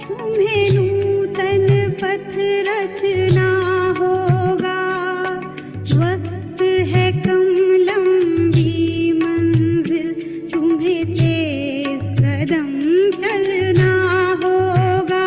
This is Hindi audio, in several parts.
तुम्हें नूतन पथ रचना होगा, वक्त है कम लंबी मंजिल, तुम्हें तेज कदम चलना होगा।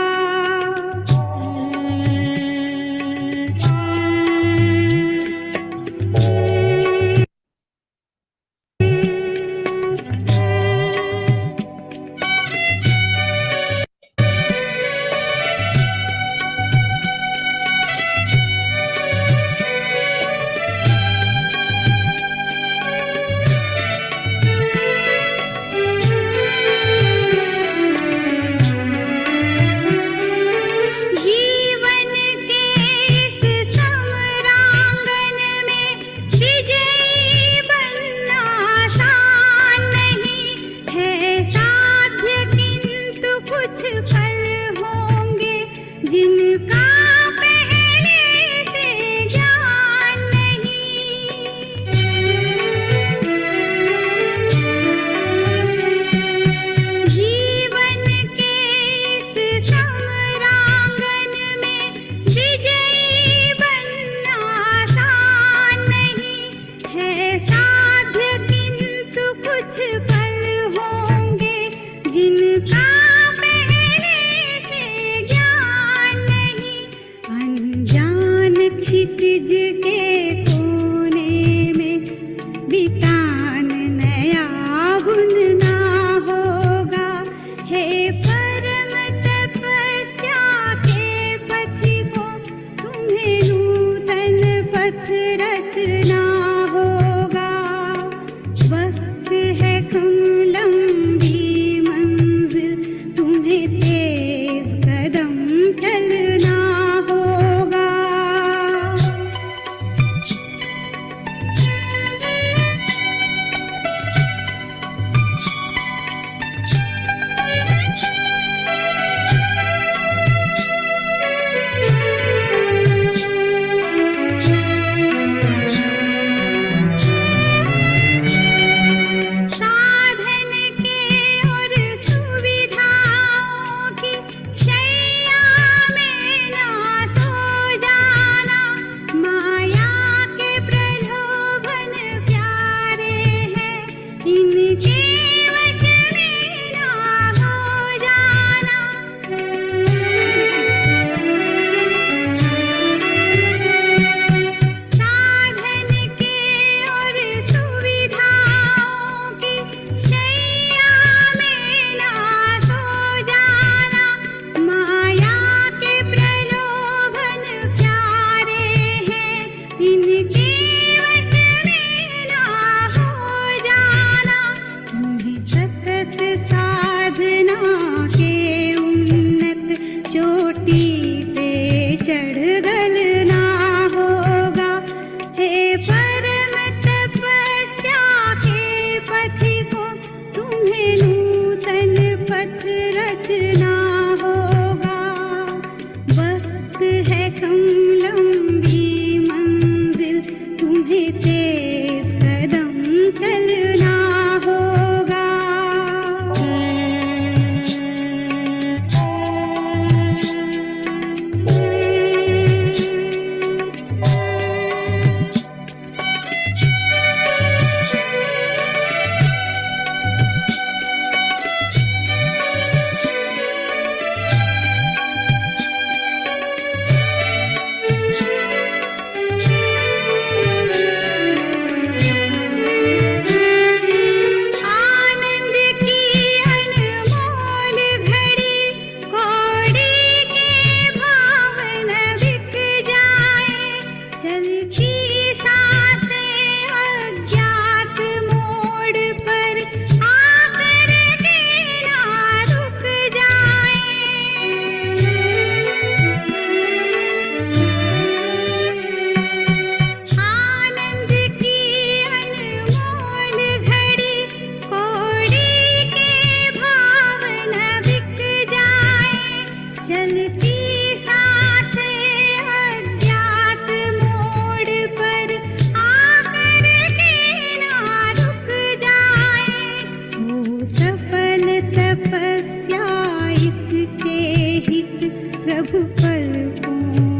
प्रभु पलकों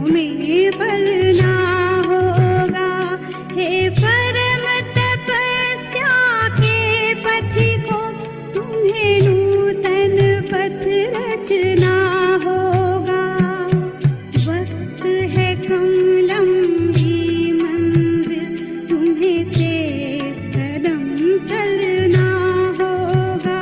में पलना होगा। हे परम तपस्या के पथिकों, तुम्हें नूतन पथ रचना होगा। वक्त है कम लंबी मंजिल, तुम्हें तेज कदम चलना होगा।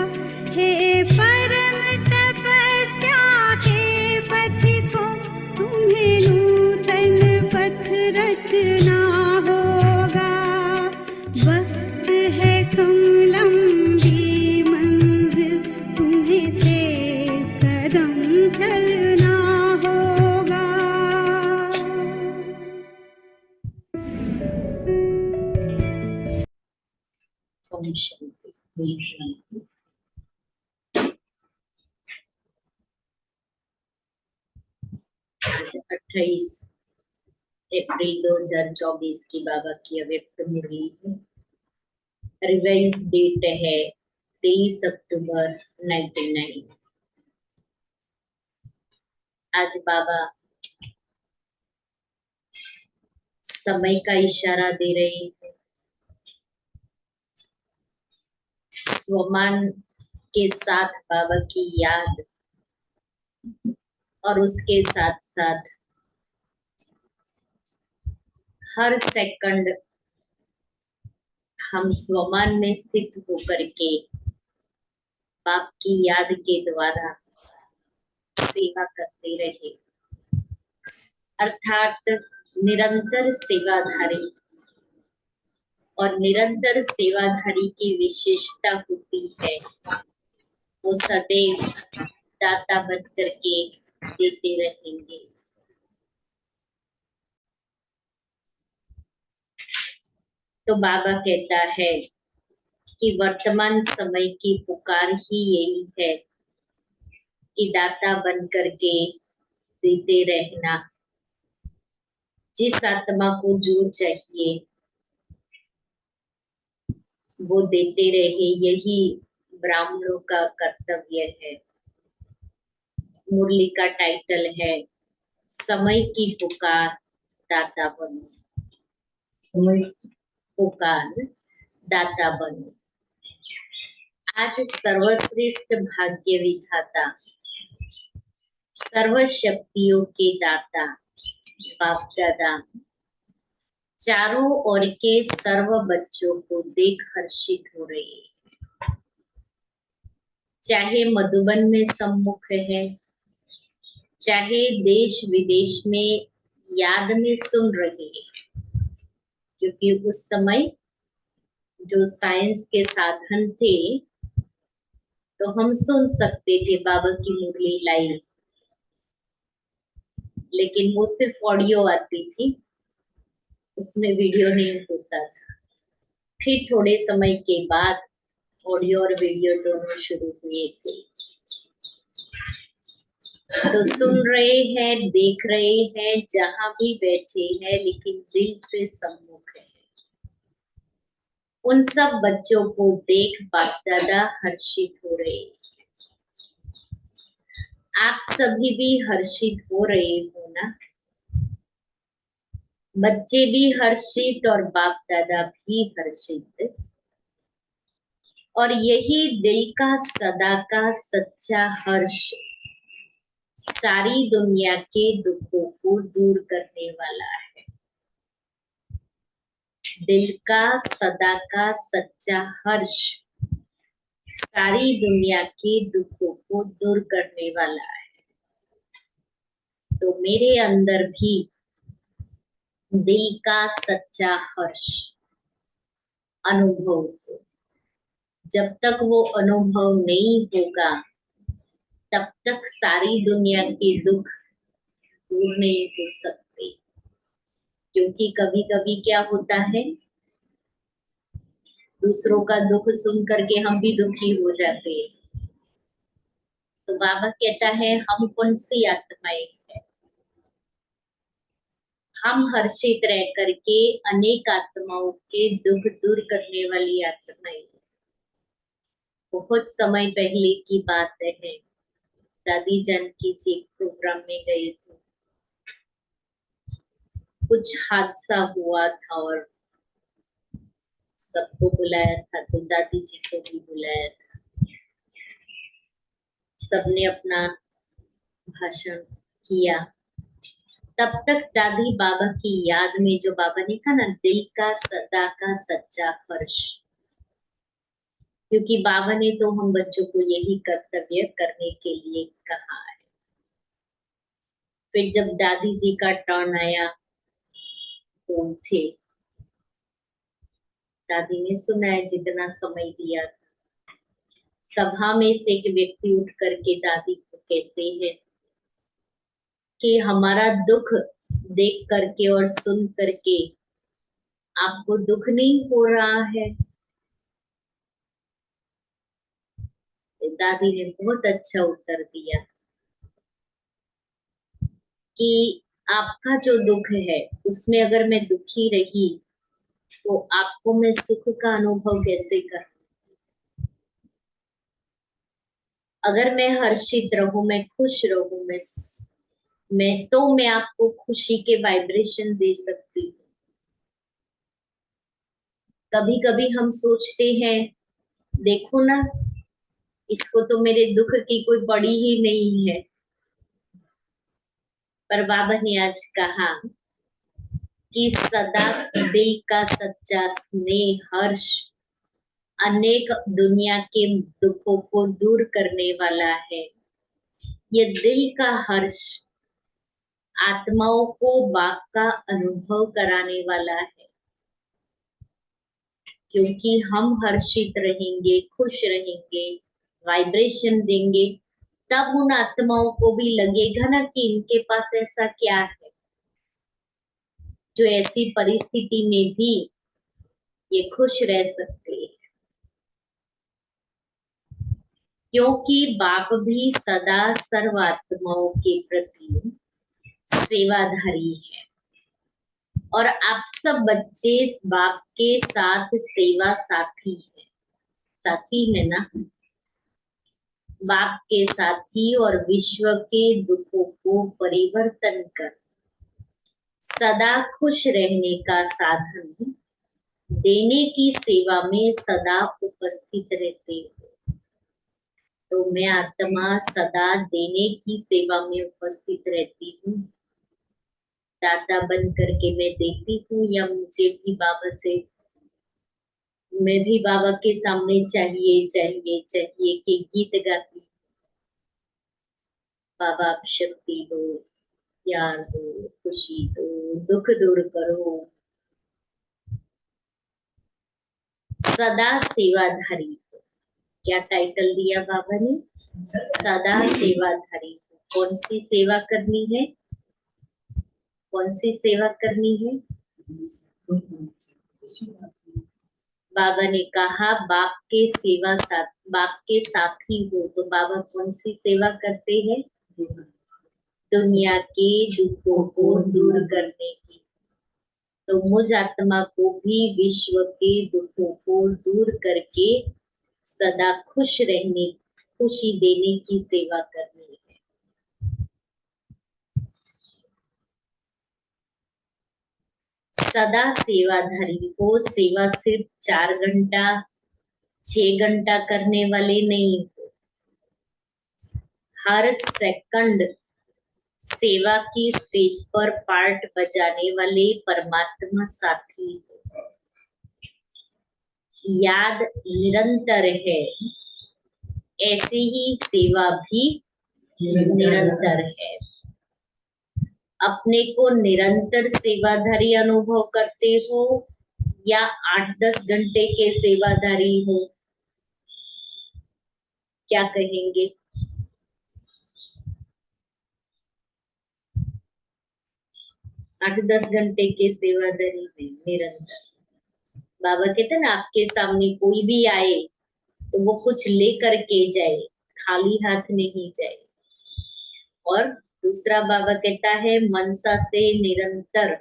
हे परम तपस्या के पथिकों, तुम्हें नूतन पथ रचना होगा। वक्त है कम लंबी मंजिल, तुम्हें तेज कदम चलना होगा। ओम शांति, ओम शांति। आज 28 अप्रैल 2024 की बाबा की अव्यक्त मुरली है। रिवाइज डेट है 23 अक्टूबर 99। आज बाबा समय का इशारा दे रहे हैं। स्वमान के साथ बाबा की याद और उसके साथ साथ हर सेकंड हम स्वमान में स्थित होकर के बाप की याद के द्वारा सेवा करते रहे, अर्थात निरंतर सेवाधारी। और निरंतर सेवाधारी की विशेषता होती है वो सदैव दाता बन करके देते रहेंगे। तो बाबा कहता है कि वर्तमान समय की पुकार ही यही है कि दाता बन करके देते रहना। जिस आत्मा को जो चाहिए वो देते रहे, यही ब्राह्मणों का कर्तव्य है। मुरली का टाइटल है समय की पुकार दाता बनो। समय पुकार दाता बनो। आज सर्वश्रेष्ठ भाग्य विधाता, सर्व शक्तियों के दाता बाप दादा चारों ओर के सर्व बच्चों को देख हर्षित हो रहे हैं। चाहे मधुबन में सम्मुख है, चाहे देश विदेश में याद में सुन रहे हैं, क्योंकि उस समय जो साइंस के साधन थे तो हम सुन सकते थे बाबा की मुरली लाइव, लेकिन वो सिर्फ ऑडियो आती थी, उसमें वीडियो नहीं होता था। फिर थोड़े समय के बाद ऑडियो और वीडियो दोनों शुरू हुए थे। तो सुन रहे हैं, देख रहे हैं, जहां भी बैठे हैं, लेकिन दिल से सम्मुख है। उन सब बच्चों को देख बाप दादा हर्षित हो रहे हैं। आप सभी भी हर्षित हो रहे हो ना? बच्चे भी हर्षित और बाप दादा भी हर्षित। और यही दिल का सदा का सच्चा हर्ष सारी दुनिया के दुखों को दूर करने वाला है। दिल का सदा का सच्चा हर्ष सारी दुनिया के दुखों को दूर करने वाला है। तो मेरे अंदर भी दिल का सच्चा हर्ष अनुभव हो। जब तक वो अनुभव नहीं होगा तब तक सारी दुनिया के दुख दूर नहीं हो सकते। क्योंकि कभी कभी क्या होता है, दूसरों का दुख सुन करके हम भी दुखी हो जाते हैं। तो बाबा कहता है हम कौन सी आत्माएं हैं? हम हर्षित रह करके अनेक आत्माओं के दुख दूर करने वाली आत्माएं। बहुत समय पहले की बात है, दादी जानकी जी एक प्रोग्राम में गए थे, कुछ हादसा हुआ था और सबको बुलाया था, तो दादी जी को भी बुलाया था। सबने अपना भाषण किया। तब तक दादी बाबा की याद में, जो बाबा ने कहा ना, दिल का सदा का सच्चा हर्ष, क्योंकि बाबा ने तो हम बच्चों को यही कर्तव्य करने के लिए कहा है। फिर जब दादी जी का टर्न आया तो उठे, दादी ने सुनाया जितना समय दिया था। सभा में से एक व्यक्ति उठ करके दादी को कहते हैं कि हमारा दुख देख करके और सुन करके आपको दुख नहीं हो रहा है। दादी ने बहुत अच्छा उत्तर दिया कि आपका जो दुख है उसमें अगर मैं दुखी रही तो आपको मैं सुख का अनुभव कैसे करूं। अगर मैं हर्षित रहूं, मैं खुश रहूं, मैं आपको खुशी के वाइब्रेशन दे सकती हूँ। कभी कभी हम सोचते हैं, देखो ना, इसको तो मेरे दुख की कोई पड़ी ही नहीं है। पर बाबा ने आज कहा कि सदा दिल का सच्चा स्नेह, हर्ष अनेक दुनिया के दुखों को दूर करने वाला है। ये दिल का हर्ष आत्माओं को बाप का अनुभव कराने वाला है, क्योंकि हम हर्षित रहेंगे, खुश रहेंगे, वाइब्रेशन देंगे, तब उन आत्माओं को भी लगेगा ना कि इनके पास ऐसा क्या है जो ऐसी परिस्थिति में भी ये खुश रह सकते हैं। क्योंकि बाप भी सदा सर्वात्माओं के प्रति सेवाधारी है और आप सब बच्चे बाप के साथ सेवा साथी है, साथी है ना, बाप के साथी, और विश्व के दुखों को परिवर्तन कर सदा खुश रहने का साधन देने की सेवा में सदा उपस्थित रहते हो। तो मैं आत्मा सदा देने की सेवा में उपस्थित रहती हूँ। दाता बन करके मैं देती हूँ, या मुझे भी बाबा से, मैं भी बाबा के सामने चाहिए चाहिए चाहिए कि गीत गाती, बाबा आप शक्ति दो, प्यार दो, खुशी दो, दुख दूर करो, सदा सेवाधारी। क्या टाइटल दिया बाबा ने? सदा सेवाधारी। कौन सी सेवा करनी है? कौन सी सेवा करनी है? बाबा ने कहा बाप के सेवा साथ, बाप के साथी हो, तो बाबा कौन सी सेवा करते हैं? दुनिया के दुखों को दूर करने की। तो मुझ आत्मा को भी विश्व के दुखों को दूर करके सदा खुश रहने, खुशी देने की सेवा करनी है। सदा सेवाधारी हो। सेवा सिर्फ 4 घंटा 6 घंटा करने वाले नहीं हो, हर सेकंड सेवा की स्टेज पर पार्ट बजाने वाले परमात्मा साथी हो। याद निरंतर है, ऐसे ही सेवा भी निरंतर है। अपने को निरंतर सेवाधारी अनुभव करते हो या 8-10 घंटे के सेवाधारी हो? क्या कहेंगे? आठ दस घंटे के सेवाधारी में निरंतर। बाबा कहते हैं ना, आपके सामने कोई भी आए तो वो कुछ लेकर के जाए, खाली हाथ नहीं जाए। और दूसरा बाबा कहता है मनसा से निरंतर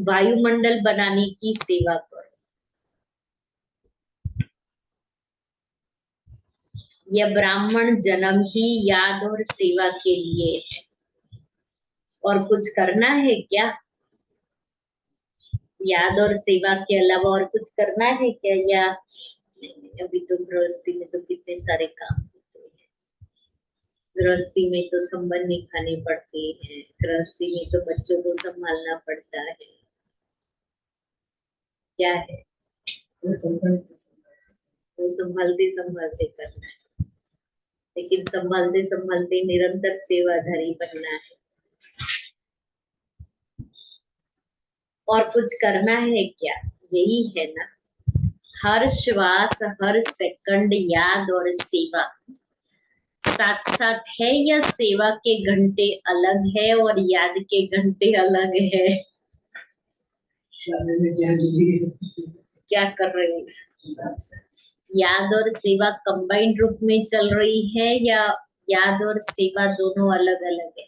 वायुमंडल बनाने की सेवा करो। यह ब्राह्मण जन्म ही याद और सेवा के लिए है। और कुछ करना है क्या? याद और सेवा के अलावा और कुछ करना है क्या? या अभी तो गृहस्थी में तो कितने सारे काम होते हैं। गृहस्थी में तो संबंध निभाने पड़ते हैं, गृहस्थी में तो बच्चों को संभालना पड़ता है। क्या है वो संभालते संभालते करना है, लेकिन संभालते संभालते निरंतर सेवाधारी बनना है। और कुछ करना है क्या? यही है ना। हर श्वास हर सेकंड याद और सेवा साथ साथ है, या सेवा के घंटे अलग है और याद के घंटे अलग है? क्या कर रहे हैं? याद और सेवा कंबाइंड रूप में चल रही है, या याद और सेवा दोनों अलग अलग है?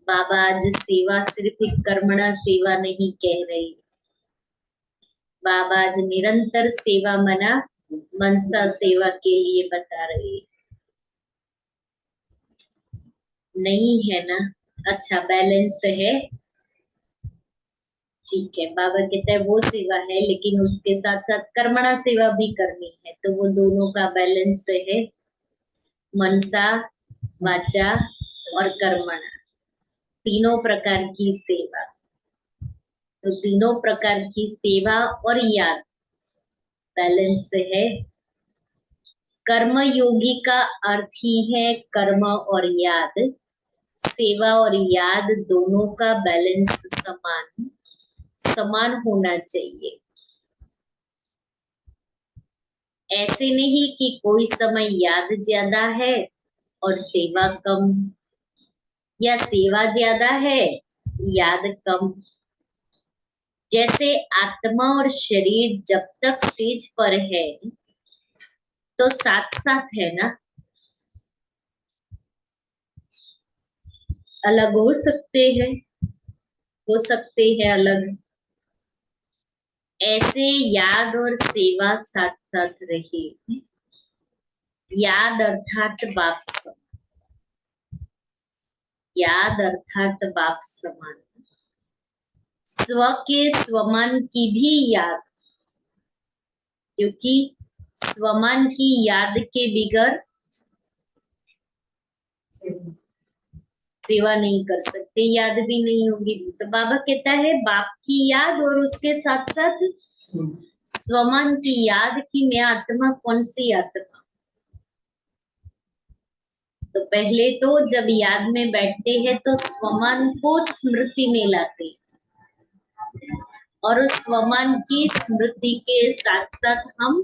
बाबा आज सेवा सिर्फ एक कर्मणा सेवा नहीं कह रही। बाबा आज निरंतर सेवा मना मनसा सेवा के लिए बता रही। नहीं है ना? अच्छा, बैलेंस है। ठीक है, बाबा कहता है वो सेवा है, लेकिन उसके साथ साथ कर्मणा सेवा भी करनी है, तो वो दोनों का बैलेंस है। मनसा, वाचा और कर्मणा, तीनों प्रकार की सेवा। तो तीनों प्रकार की सेवा और याद बैलेंस है। कर्म योगी का अर्थ ही है कर्म और याद। सेवा और याद दोनों का बैलेंस समान होना चाहिए। ऐसे नहीं कि कोई समय याद ज्यादा है और सेवा कम, या सेवा ज्यादा है याद कम। जैसे आत्मा और शरीर जब तक स्टेज पर है तो साथ साथ है ना, अलग हो सकते हैं अलग। ऐसे याद और सेवा साथ साथ रहे। याद अर्थात बाप समान, याद अर्थात बाप समान। स्व के स्वमान की भी याद, क्योंकि स्वमान की याद के बिगर सेवा नहीं कर सकते, याद भी नहीं होगी। तो बाबा कहता है बाप की याद और उसके साथ साथ स्वमान की याद की मैं आत्मा कौन सी आत्मा। तो पहले तो जब याद में बैठते हैं तो स्वमान को स्मृति में लाते हैं, और उस स्वमान की स्मृति के साथ साथ हम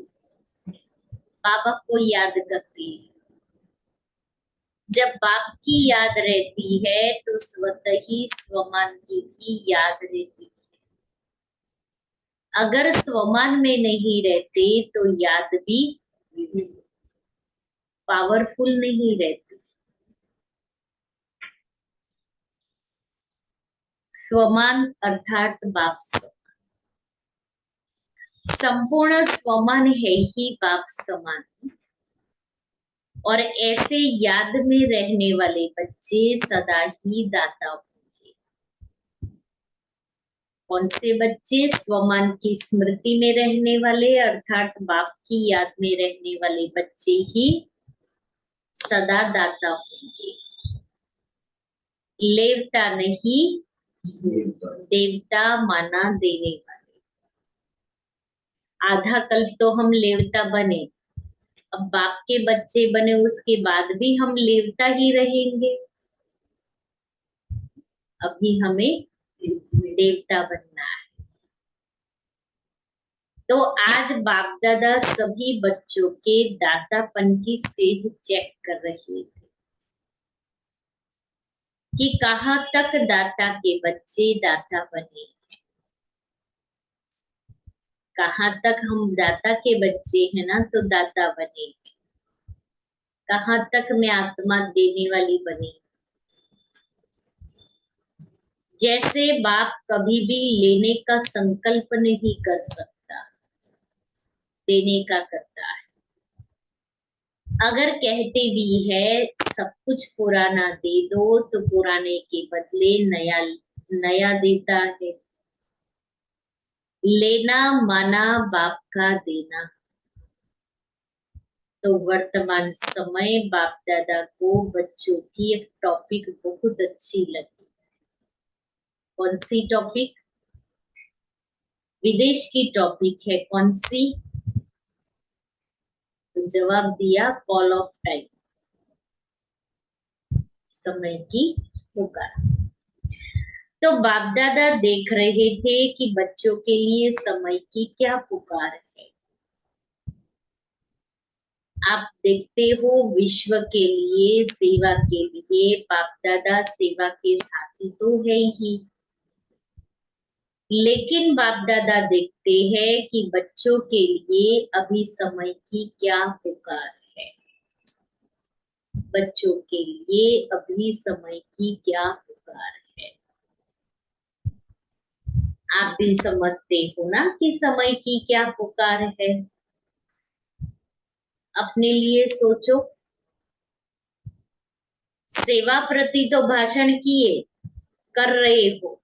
बाबा को याद करते हैं। जब बाप की याद रहती है तो स्वतः ही स्वमान की भी याद रहती है। अगर स्वमान में नहीं रहते तो याद भी पावरफुल नहीं रहती। स्वमान अर्थात बाप समान, संपूर्ण स्वमान है ही बाप समान। और ऐसे याद में रहने वाले बच्चे सदा ही दाता होंगे। कौन से बच्चे? स्वमान की स्मृति में रहने वाले अर्थात बाप की याद में रहने वाले बच्चे ही सदा दाता होंगे। लेवता नहीं, देवता माना देने वाले। आधा कल्प तो हम लेवता बने, अब बाप के बच्चे बने उसके बाद भी हम लेवता ही रहेंगे। अभी हमें देवता बनना है। तो आज बाप दादा सभी बच्चों के दातापन की स्टेज चेक कर रहे थे कि कहाँ तक दाता के बच्चे दाता बने, कहाँ तक हम दाता के बच्चे हैं ना तो दाता बने, कहाँ तक मैं आत्मा देने वाली बनी। जैसे बाप कभी भी लेने का संकल्प नहीं कर सकता, देने का करता है। अगर कहते भी है सब कुछ पुराना दे दो तो पुराने के बदले नया नया देता है। लेना माना बाप का देना। तो वर्तमान समय बाप दादा को बच्चों की एक टॉपिक बहुत अच्छी लगी। कौन सी टॉपिक? विदेश की टॉपिक है। कौन सी? तो जवाब दिया कॉल ऑफ टाइम, समय की पुकार। तो बाप दादा देख रहे थे कि बच्चों के लिए समय की क्या पुकार है। आप देखते हो विश्व के लिए, सेवा के लिए बाप दादा सेवा के साथी तो है ही, लेकिन बाप दादा देखते हैं कि बच्चों के लिए अभी समय की क्या पुकार है। बच्चों के लिए अभी समय की क्या पुकार है। आप भी समझते हो ना कि समय की क्या पुकार है। अपने लिए सोचो। सेवा प्रति तो भाषण किए, कर रहे हो।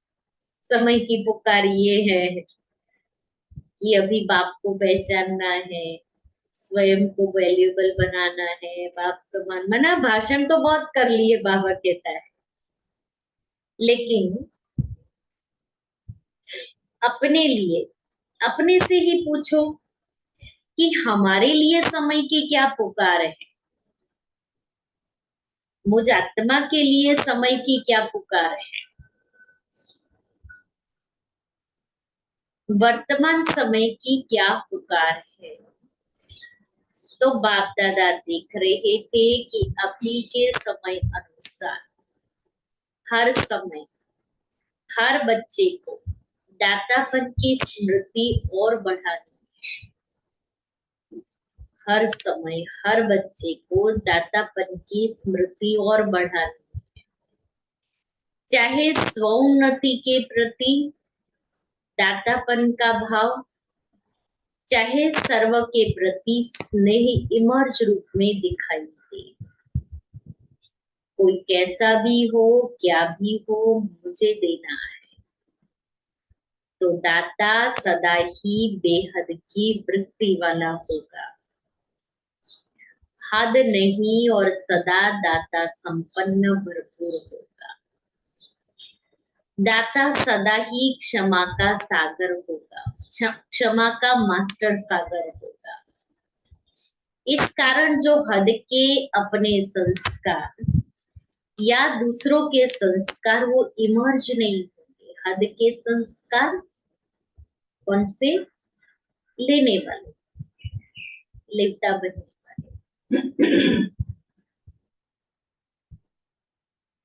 समय की पुकार ये है कि अभी बाप को पहचानना है, स्वयं को वैल्यूएबल बनाना है, बाप समान मना। भाषण तो बहुत कर लिए बाबा कहता है, लेकिन अपने लिए अपने से ही पूछो कि हमारे लिए समय की क्या पुकार है। मुझ आत्मा के लिए समय की क्या पुकार है। वर्तमान समय की क्या पुकार है। तो बाप दादा देख रहे थे कि अभी के समय अनुसार हर समय हर बच्चे को दातापन की स्मृति और बढ़ानी है। हर समय हर बच्चे को दातापन की स्मृति और बढ़ानी है। चाहे स्वोन्नति के प्रति दातापन का भाव, चाहे सर्व के प्रति स्नेह इमर्ज रूप में दिखाई दे। कोई कैसा भी हो, क्या भी हो, मुझे देना है। तो दाता सदा ही बेहद की वृत्ति वाला होगा। हद नहीं और सदा दाता संपन्न भरपूर होगा। दाता सदा ही क्षमा का सागर होगा, क्षमा का मास्टर सागर होगा। इस कारण जो हद के अपने संस्कार या दूसरों के संस्कार वो इमर्ज नहीं होंगे। हद के संस्कार कौन से? लेने वाले, लेता बनने वाले।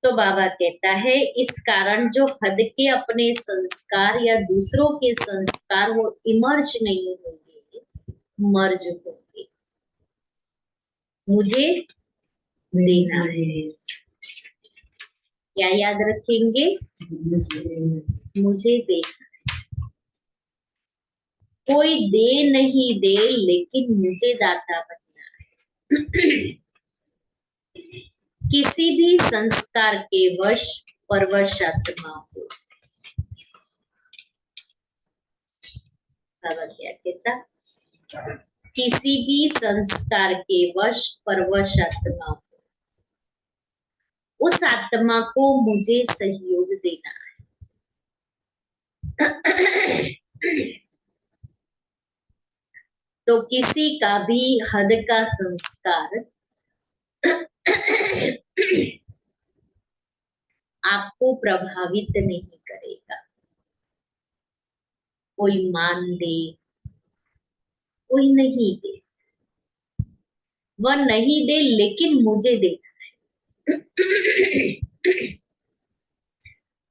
तो बाबा कहता है इस कारण जो हद के अपने संस्कार या दूसरों के संस्कार वो इमर्ज नहीं होंगे, मर्ज होंगे। मुझे देना है। क्या याद रखेंगे? मुझे देना है। कोई दे नहीं दे, लेकिन मुझे दाता बनना है। किसी भी संस्कार के वश परवश आत्मा हो। बाबा क्या कहता? किसी भी संस्कार के वश परवश आत्मा हो, उस आत्मा को मुझे सहयोग देना है। तो किसी का भी हद का संस्कार आपको प्रभावित नहीं करेगा। कोई मान दे, कोई नहीं दे, वह नहीं दे, लेकिन मुझे देना है।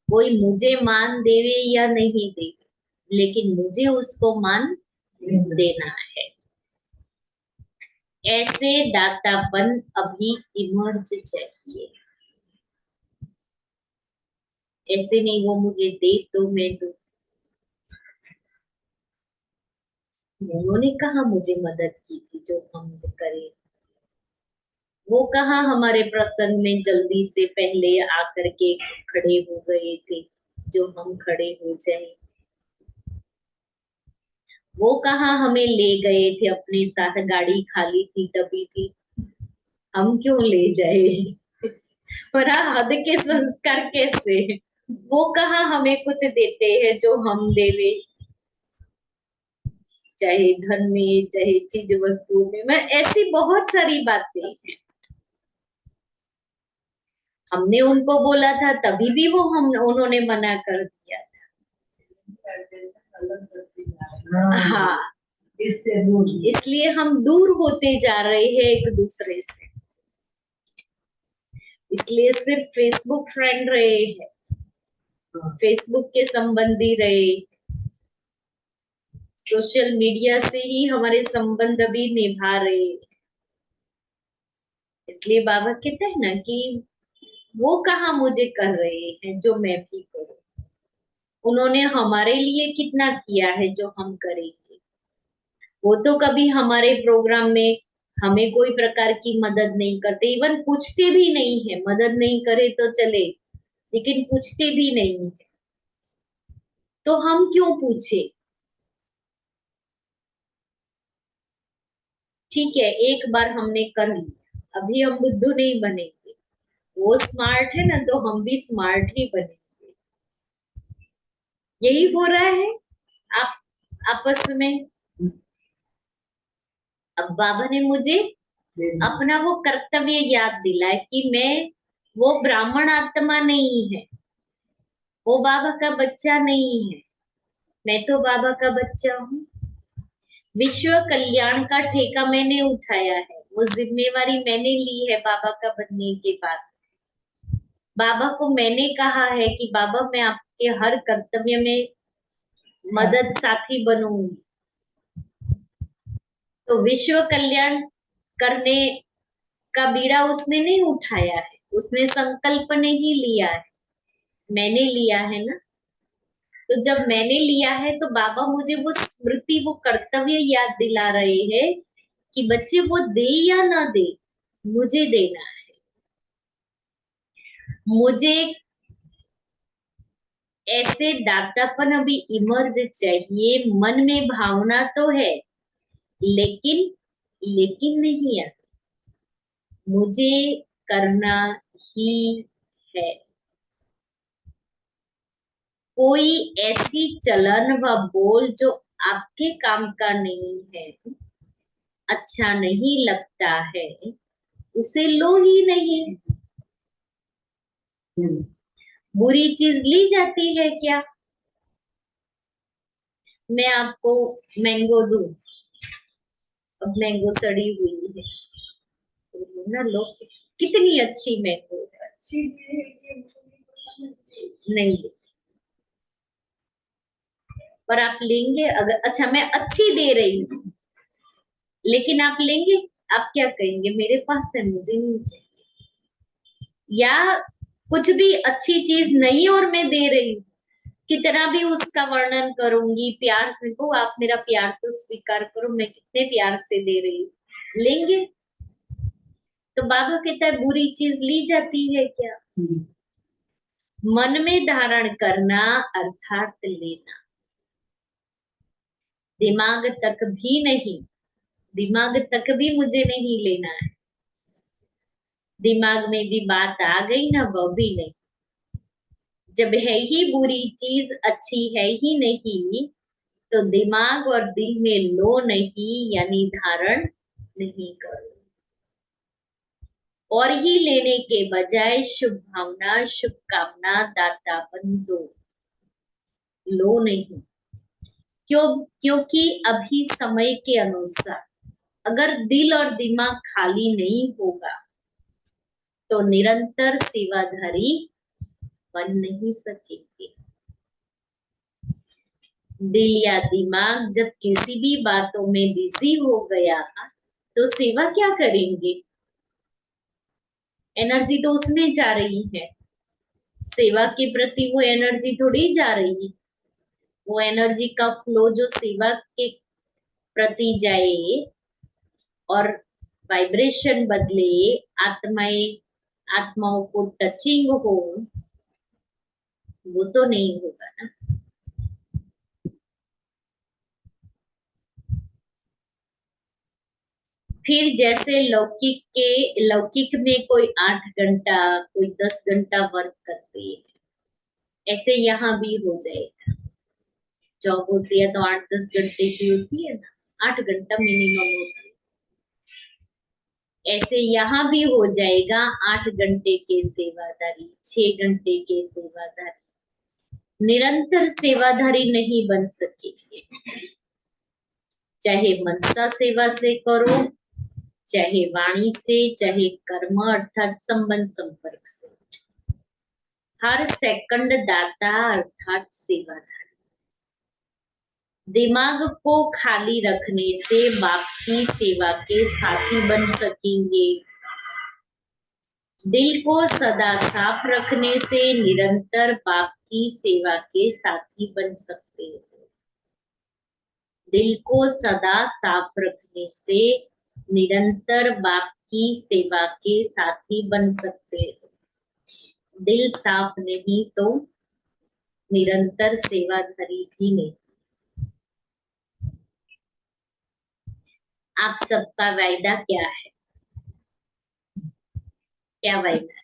कोई मुझे मान देवे या नहीं देवे, लेकिन मुझे उसको मान देना है। ऐसे दातापन अभी इमर्ज चाहिए। ऐसे नहीं वो मुझे दे तो मैं दूं। उन्होंने कहा मुझे मदद की थी जो हम करे। वो कहाँ हमारे प्रसंग में जल्दी से पहले आकर के खड़े हो गए थे जो हम खड़े हो जाए। वो कहाँ हमें ले गए थे अपने साथ, गाड़ी खाली थी तभी भी, हम क्यों ले जाए। पर हद के संस्कार कैसे, वो कहाँ हमें कुछ देते हैं जो हम देवे, चाहे धन में चाहे चीज वस्तुओं में। मैं ऐसी बहुत सारी बातें हैं। हमने उनको बोला था तभी भी वो हम उन्होंने मना कर दिया था। हाँ, इससे दूर इसलिए हम दूर होते जा रहे हैं एक दूसरे से, इसलिए सिर्फ फेसबुक फ्रेंड रहे हैं, फेसबुक के संबंधी रहे, सोशल मीडिया से ही हमारे संबंध अभी निभा रहे। इसलिए बाबा कहते हैं ना कि वो कहाँ मुझे कर रहे हैं जो मैं भी करूं, उन्होंने हमारे लिए कितना किया है जो हम करेंगे। वो तो कभी हमारे प्रोग्राम में हमें कोई प्रकार की मदद नहीं करते, इवन पूछते भी नहीं है। मदद नहीं करे तो चले, लेकिन पूछते भी नहीं है, तो हम क्यों पूछे। ठीक है, एक बार हमने कर लिया, अभी हम बुद्धू नहीं बनेंगे। वो स्मार्ट है ना, तो हम भी स्मार्ट ही बनेंगे। यही हो रहा है आप आपस में। अब बाबा ने मुझे अपना वो कर्तव्य याद दिलाया कि मैं वो ब्राह्मण आत्मा नहीं है, वो बाबा का बच्चा नहीं है, मैं तो बाबा का बच्चा हूँ। विश्व कल्याण का ठेका मैंने उठाया है, वो जिम्मेवारी मैंने ली है बाबा का बनने के बाद। बाबा को मैंने कहा है कि बाबा मैं आपके हर कर्तव्य में मदद साथी बनूंगी। तो विश्व कल्याण करने का बीड़ा उसने नहीं उठाया है, उसने संकल्प नहीं लिया है, मैंने लिया है ना। तो जब मैंने लिया है तो बाबा मुझे वो स्मृति, वो कर्तव्य याद दिला रहे हैं कि बच्चे वो दे या ना दे, मुझे देना है। मुझे ऐसे दातापन अभी इमर्ज चाहिए, मन में भावना तो है लेकिन नहीं आता, मुझे करना ही है। कोई ऐसी चलन व बोल जो आपके काम का नहीं है, अच्छा नहीं लगता है, उसे लो ही नहीं। बुरी चीज ली जाती है क्या। मैं आपको मैंगो दूं, अब मैंगो सड़ी हुई है तो ना लो, कितनी अच्छी मैंगो है, अच्छी भी है कि नहीं, पर आप लेंगे अगर, अच्छा मैं अच्छी दे रही हूँ लेकिन आप लेंगे, आप क्या कहेंगे मेरे पास है मुझे नहीं चाहिए। या कुछ भी अच्छी चीज नहीं और मैं दे रही हूँ, कितना भी उसका वर्णन करूंगी, प्यार से को आप मेरा प्यार तो स्वीकार करो, मैं कितने प्यार से दे रही हूँ, लेंगे। तो बाबा कहता है बुरी चीज ली जाती है क्या। मन में धारण करना अर्थात लेना, दिमाग तक भी नहीं, दिमाग तक भी मुझे नहीं लेना है। दिमाग में भी बात आ गई ना, वो भी नहीं। जब है ही बुरी चीज, अच्छी है ही नहीं, तो दिमाग और दिल में लो नहीं, यानी धारण नहीं करो। और ही लेने के बजाय शुभ भावना, शुभकामना, दातापन दो, लो नहीं। क्योंकि अभी समय के अनुसार अगर दिल और दिमाग खाली नहीं होगा तो निरंतर सेवाधारी बन नहीं सकेंगे। दिल या दिमाग जब किसी भी बातों में बिजी हो गया तो सेवा क्या करेंगे। एनर्जी तो उसमें जा रही है, सेवा के प्रति वो एनर्जी थोड़ी जा रही है। वो एनर्जी का फ्लो जो सेवा के प्रति जाए और वाइब्रेशन बदले, आत्माओं को टचिंग हो, वो तो नहीं होगा ना। फिर जैसे लौकिक में कोई 8 घंटा, कोई 10 घंटा वर्क करते हैं, ऐसे यहाँ भी हो जाएगा। जॉब होती है तो 8-10 घंटे की होती है ना, 8 घंटा मिनिमम होता है। ऐसे यहाँ भी हो जाएगा, 8 घंटे के सेवादारी, 6 घंटे के सेवादारी, निरंतर सेवाधारी नहीं बन सकेंगे। चाहे मनसा सेवा से करो, चाहे वाणी से, चाहे कर्म अर्थात संबंध संपर्क से, हर सेकंड दाता अर्थात सेवाधारी। दिमाग को खाली रखने से बाप की सेवा के साथी बन सकेंगे। दिल को सदा साफ रखने से निरंतर बाप की सेवा के साथी बन सकते हो। दिल को सदा साफ रखने से निरंतर बाप की सेवा के साथी बन सकते हो। दिल साफ नहीं तो निरंतर सेवाधारी भी नहीं। आप सबका वायदा क्या है? क्या वायदा है?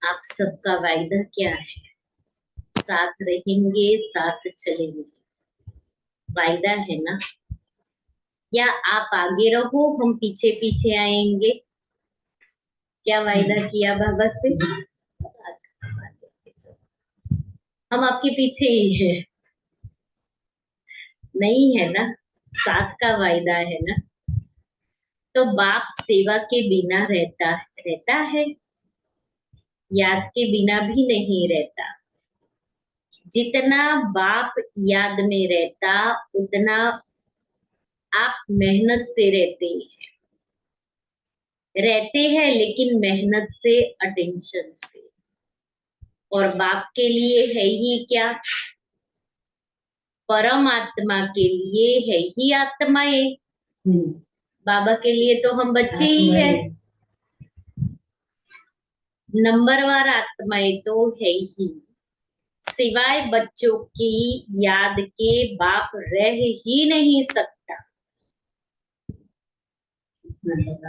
आप सबका वायदा क्या है? साथ रहेंगे, साथ चलेंगे, वायदा है ना? या आप आगे रहो, हम पीछे पीछे आएंगे? क्या वायदा किया बाबा से? हम आपके पीछे ही हैं, नहीं है ना? साथ का वायदा है ना? तो बाप सेवा के बिना रहता है, याद के बिना भी नहीं रहता। जितना बाप याद में रहता उतना आप मेहनत से रहते हैं, लेकिन मेहनत से, अटेंशन से। और बाप के लिए है ही क्या? परमात्मा के लिए है ही आत्माएं। बाबा के लिए तो हम बच्चे ही हैं, नंबरवार आत्माएं तो है ही। सिवाय बच्चों की याद के बाप रह ही नहीं सकता।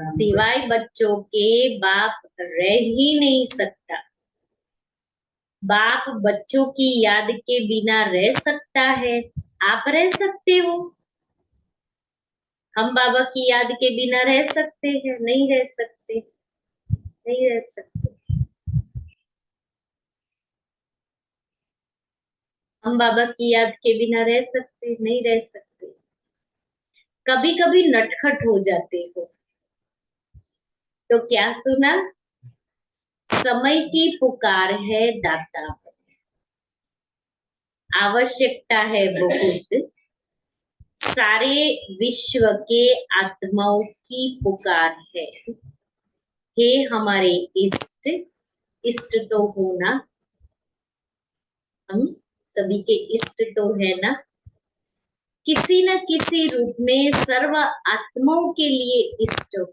सिवाय बच्चों के बाप रह ही नहीं सकता। बाप बच्चों की याद के बिना रह सकता है? आप रह सकते हो? हम बाबा की याद के बिना रह सकते हैं? नहीं रह सकते, नहीं रह सकते। हम बाबा की याद के बिना रह सकते? नहीं रह सकते। कभी कभी नटखट हो जाते हो तो क्या सुना? समय की पुकार है दाता, आवश्यकता है बहुत। सारे विश्व के आत्माओं की पुकार है। हे हमारे इष्ट, इष्ट तो होना, हम सभी के इष्ट तो है ना? किसी न किसी रूप में सर्व आत्माओं के लिए इष्ट हो।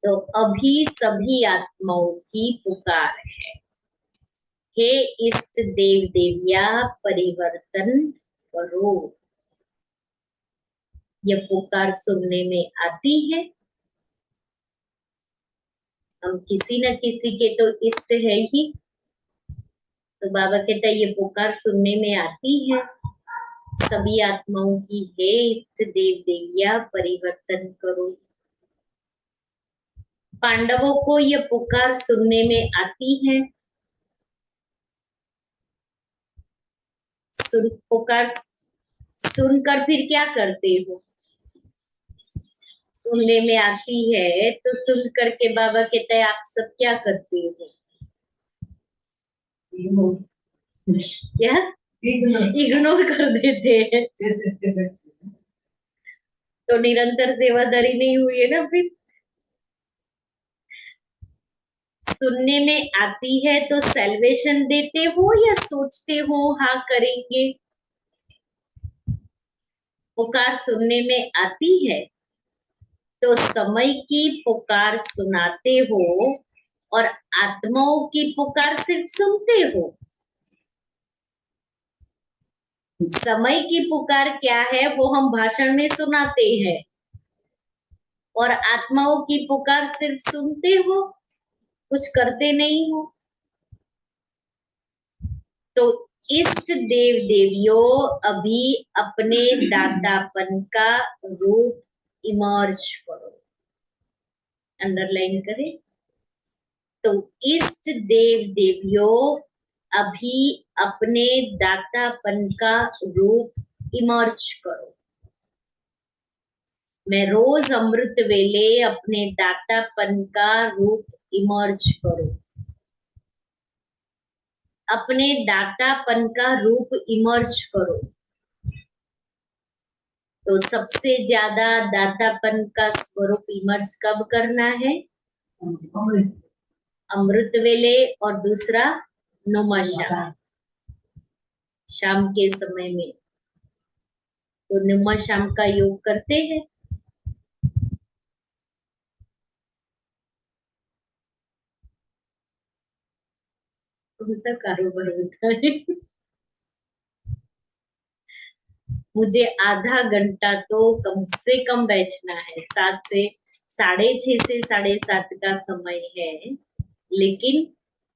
तो अभी सभी आत्माओं की पुकार है, हे इष्ट देव देविया परिवर्तन करो। यह पुकार सुनने में आती है। हम किसी न किसी के तो इष्ट है ही। तो बाबा कहता है ये पुकार सुनने में आती है सभी आत्माओं की, हे इष्ट देव देविया परिवर्तन करो। पांडवों को यह पुकार सुनने में आती है। पुकार सुनकर फिर क्या करते हो? सुनने में आती है तो सुन करके बाबा कहते हैं आप सब क्या करते हो? क्या इग्नोर कर देते हैं। तो निरंतर सेवादारी नहीं हुई है ना फिर। सुनने में आती है तो सैल्वेशन देते हो या सोचते हो हाँ करेंगे? पुकार सुनने में आती है तो समय की पुकार सुनाते हो और आत्माओं की पुकार सिर्फ सुनते हो। समय की पुकार क्या है वो हम भाषण में सुनाते हैं, और आत्माओं की पुकार सिर्फ सुनते हो, कुछ करते नहीं हो। तो इष्ट देव देवियों अभी अपने दातापन का रूप इमर्ज करो, अंडरलाइन करें। तो इष्ट देव देवियों अभी अपने दातापन का रूप इमर्ज करो। मैं रोज अमृत वेले अपने दातापन का रूप इमर्ज करो। अपने दातापन का रूप इमर्ज करो। तो सबसे ज्यादा दातापन का स्वरूप इमर्ज कब करना है? अमृत वेले, और दूसरा नुमा शाम, शाम के समय में। तो नुमा शाम का योग करते हैं। कौन सा कारोबार होता है? मुझे आधा घंटा तो कम से कम बैठना है। 7 से 6:30 से 7:30 का समय है। लेकिन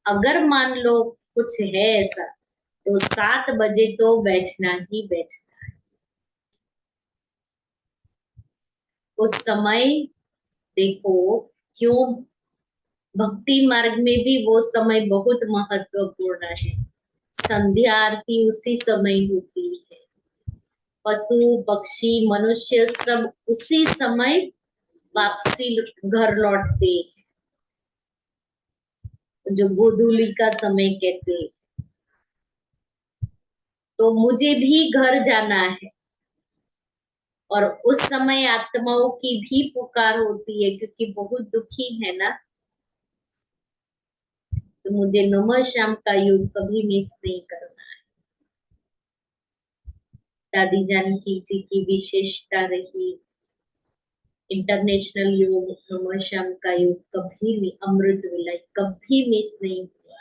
अगर मान लो कुछ है ऐसा, तो 7 बजे तो बैठना ही बैठना। उस समय देखो, क्यों भक्ति मार्ग में भी वो समय बहुत महत्वपूर्ण है। संध्या आरती उसी समय होती है, पशु पक्षी मनुष्य सब उसी समय वापसी घर लौटते हैं, जो गोधूली का समय कहते हैं। तो मुझे भी घर जाना है, और उस समय आत्माओं की भी पुकार होती है, क्योंकि बहुत दुखी है ना। तो मुझे नमः श्याम का योग कभी मिस नहीं करना है। दादी जानकी जी की विशेषता रही, इंटरनेशनल योग नमः श्याम का योग कभी भी, अमृत विलय कभी मिस नहीं हुआ,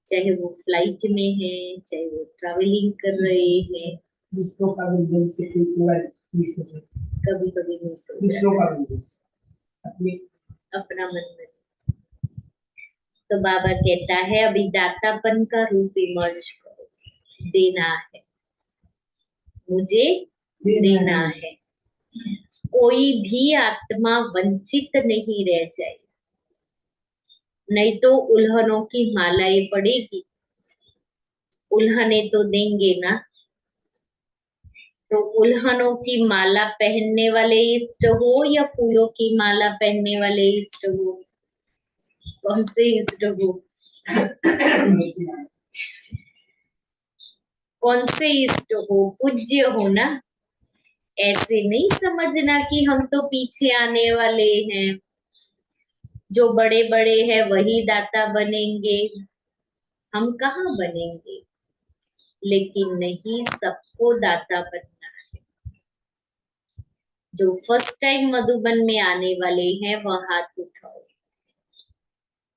चाहे वो फ्लाइट में है, चाहे वो ट्रैवलिंग कर रहे हैं। दूसरों का भी दिल से पूरा मिस हो जाता है। कभी कभी मिस हो दूसरों जाता का भी दिल से, अपना मन में। तो बाबा कहता है अभी दातापन का रूप इमर्ज करो, देना है, मुझे देना है। कोई भी आत्मा वंचित नहीं रह जाए, नहीं तो उल्हनों की मालाएं पड़ेगी। उल्हने तो देंगे ना, तो उल्हनों की माला पहनने वाले इष्ट हो या फूलों की माला पहनने वाले इष्ट हो, कौन से इष्ट हो? कौन से इष्ट हो? पूज्य हो ना। ऐसे नहीं समझना कि हम तो पीछे आने वाले हैं, जो बड़े बड़े हैं वही दाता बनेंगे, हम कहाँ बनेंगे। लेकिन नहीं, सबको दाता बनना है। जो फर्स्ट टाइम मधुबन में आने वाले हैं वह हाथ उठाओ।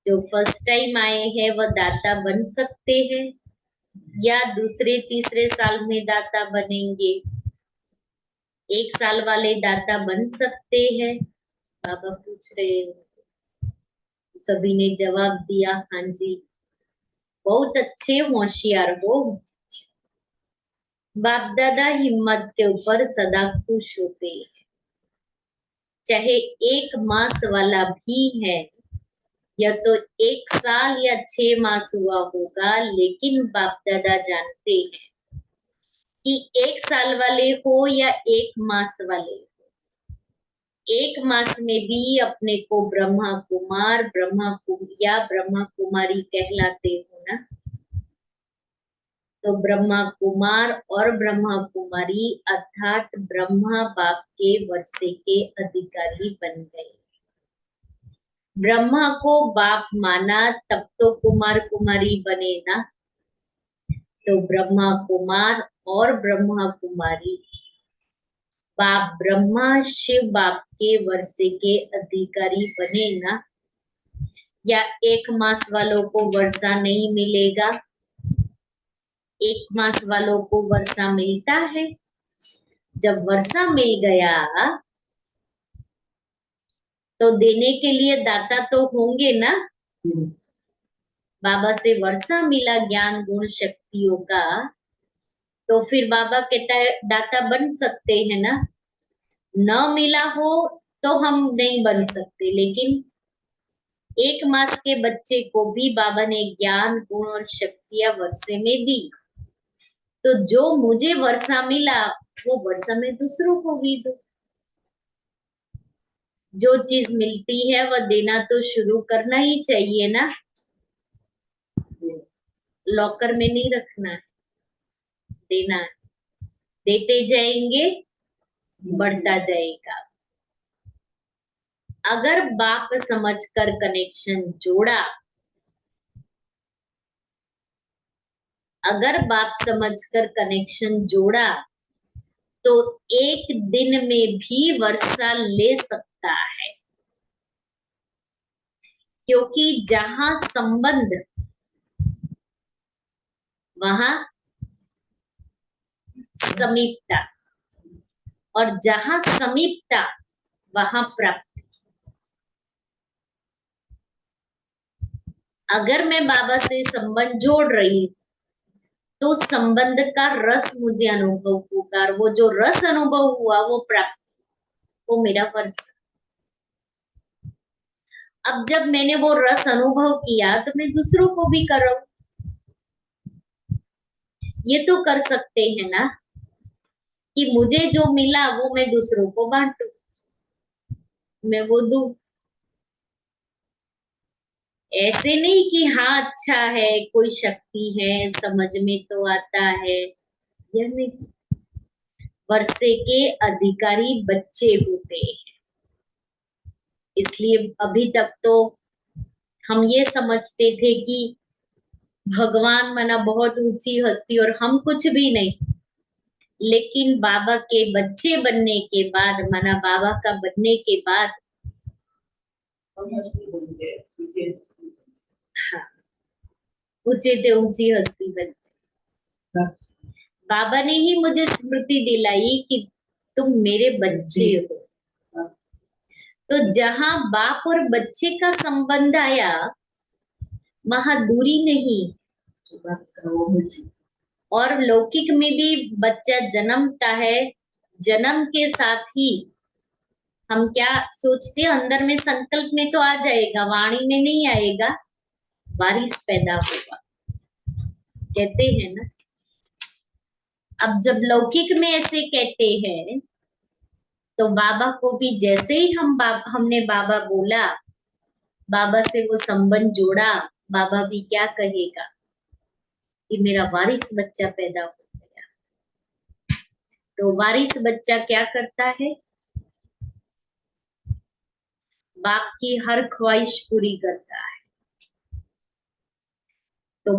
जो फर्स्ट टाइम आए हैं वह दाता बन सकते हैं, या दूसरे तीसरे साल में दाता बनेंगे। 1 साल वाले दाता बन सकते हैं, बाबा पूछ रहे हैं। सभी ने जवाब दिया हाँ जी, बहुत अच्छे होशियार हो। बाप दादा हिम्मत के ऊपर सदा खुश होते हैं, चाहे 1 मास वाला भी है, या तो 1 साल या 6 मास हुआ होगा, लेकिन बाप दादा जानते हैं कि 1 साल वाले हो या 1 मास वाले हो, 1 मास में भी अपने को ब्रह्मा कुमार या ब्रह्मा कुमारी कहलाते हो ना। तो ब्रह्मा कुमार और ब्रह्मा कुमारी अर्थात ब्रह्मा बाप के वर्षे के अधिकारी बन गए। ब्रह्मा को बाप माना तब तो कुमार कुमारी बने ना। तो ब्रह्मा कुमार और ब्रह्मा कुमारी बाप ब्रह्मा शिव बाप के वर्षे के अधिकारी बने ना। या 1 मास वालों को वर्षा नहीं मिलेगा? 1 मास वालों को वर्षा मिलता है। जब वर्षा मिल गया तो देने के लिए दाता तो होंगे ना। बाबा से वर्षा मिला ज्ञान गुण शक्तियों का, तो फिर बाबा कहता है दाता बन सकते हैं ना। न मिला हो तो हम नहीं बन सकते, लेकिन 1 मास के बच्चे को भी बाबा ने ज्ञान गुण और शक्तियां वर्षे में दी। तो जो मुझे वर्षा मिला वो वर्षा में दूसरों को भी दो। जो चीज मिलती है वह देना तो शुरू करना ही चाहिए ना, लॉकर में नहीं रखना है, देना है। देते जाएंगे, बढ़ता जाएगा। अगर बाप समझकर कनेक्शन जोड़ा, अगर बाप समझकर कनेक्शन जोड़ा, तो 1 दिन में भी वर्षा ले सकता है। क्योंकि जहां संबंध वहां समीपता, और जहां समीपता वहां प्राप्ति। अगर मैं बाबा से संबंध जोड़ रही तो उस संबंध का रस मुझे अनुभव होगा, और वो जो रस अनुभव हुआ वो प्राप्त, वो मेरा फर्ज। अब जब मैंने वो रस अनुभव किया तो मैं दूसरों को भी कराऊं। ये तो कर सकते हैं ना कि मुझे जो मिला वो मैं दूसरों को बांटू, मैं वो दूं। ऐसे नहीं कि हाँ अच्छा है, कोई शक्ति है, समझ में तो आता है, यह नहीं। वर्षे के अधिकारी बच्चे होते हैं, इसलिए अभी तक तो हम ये समझते थे कि भगवान मना बहुत ऊंची हस्ती और हम कुछ भी नहीं। लेकिन बाबा के बच्चे बनने के बाद, मना बाबा का बनने के बाद, हम हस्ती बन गए, ऊंचे हस्ती बन हाँ, ऊंचे से ऊंची हस्ती बन। गए। बाबा ने ही मुझे स्मृति दिलाई कि तुम मेरे बच्चे हो। तो जहां बाप और बच्चे का संबंध आया, वहां दूरी नहीं। बात करो मुझे। और लौकिक में भी बच्चा जन्मता है, जन्म के साथ ही हम क्या सोचते हैं, अंदर में संकल्प में तो आ जाएगा, वाणी में नहीं आएगा, वारिस पैदा होगा, कहते हैं ना। अब जब लौकिक में ऐसे कहते हैं तो बाबा को भी जैसे ही हमने बाबा बोला, बाबा से वो संबंध जोड़ा, बाबा भी क्या कहेगा कि मेरा वारिस बच्चा पैदा हो गया। तो वारिस बच्चा क्या करता है, बाप की हर ख्वाहिश पूरी करता है। तो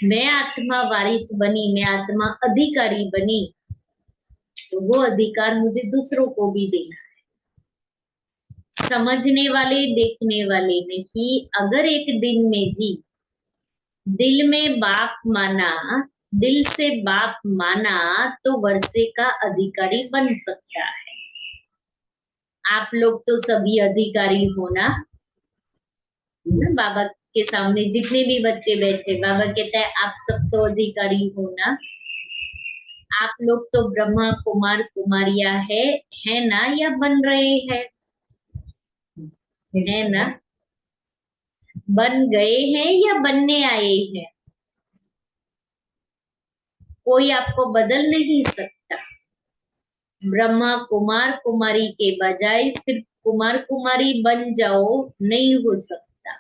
मैं आत्मा वारिस बनी, मैं आत्मा अधिकारी बनी, तो वो अधिकार मुझे दूसरों को भी देना है। समझने वाले, देखने वाले नहीं। अगर एक दिन में भी दिल में बाप माना, दिल से बाप माना, तो वर्षे का अधिकारी बन सकता है। आप लोग तो सभी अधिकारी हो ना, बाबा के सामने जितने भी बच्चे बैठे, बाबा कहता है आप सब तो अधिकारी हो ना। आप लोग तो ब्रह्मा कुमार कुमारियां है ना, या बन रहे हैं, है ना? बन गए हैं या बनने आए हैं? कोई आपको बदल नहीं सकता। ब्रह्मा कुमार कुमारी के बजाय सिर्फ कुमार कुमारी बन जाओ, नहीं हो सकता।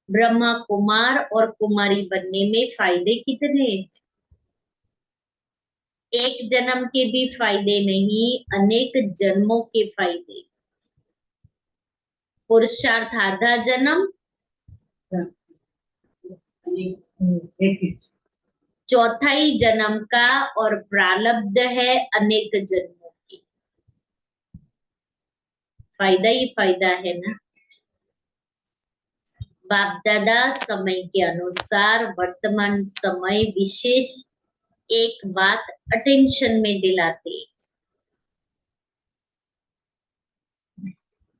ब्रह्मा कुमार और कुमारी बनने में फायदे कितने हैं? एक जन्म के भी फायदे नहीं, अनेक जन्मों के फायदे। पुरुषार्थ आधा जन्म, चौथाई जन्म का, और प्रारब्ध है अनेक जन्मों की। फायदा ही फायदा है ना। बाप दादा समय के अनुसार वर्तमान समय विशेष एक बात अटेंशन में दिलाते,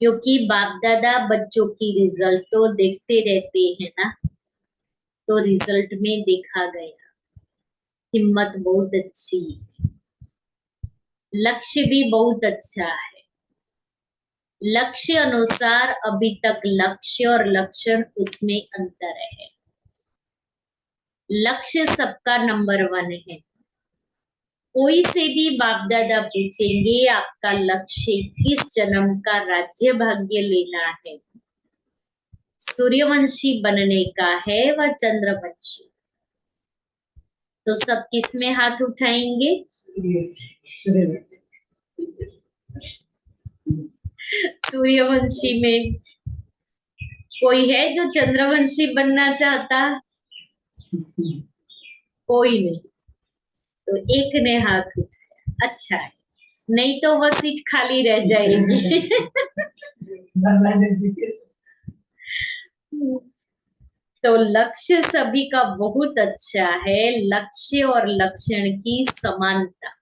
क्योंकि बाप दादा बच्चों की रिजल्ट तो देखते रहते हैं ना। तो रिजल्ट में देखा गया हिम्मत बहुत अच्छी है, लक्ष्य भी बहुत अच्छा है। लक्ष्य अनुसार अभी तक लक्ष्य और लक्षण उसमें अंतर है। लक्ष्य सबका नंबर 1 है। कोई से भी बाप दादा पूछेंगे आपका लक्ष्य किस जन्म का राज्य भाग्य लेना है, सूर्यवंशी बनने का है व चंद्रवंशी? तो सब किस में हाथ उठाएंगे? सूर्यवंशी में। कोई है जो चंद्रवंशी बनना चाहता? कोई नहीं। तो एक ने हाथ उठाया, अच्छा है, नहीं तो वो सीट खाली रह जाएगी। तो लक्ष्य सभी का बहुत अच्छा है। लक्ष्य और लक्षण की समानता,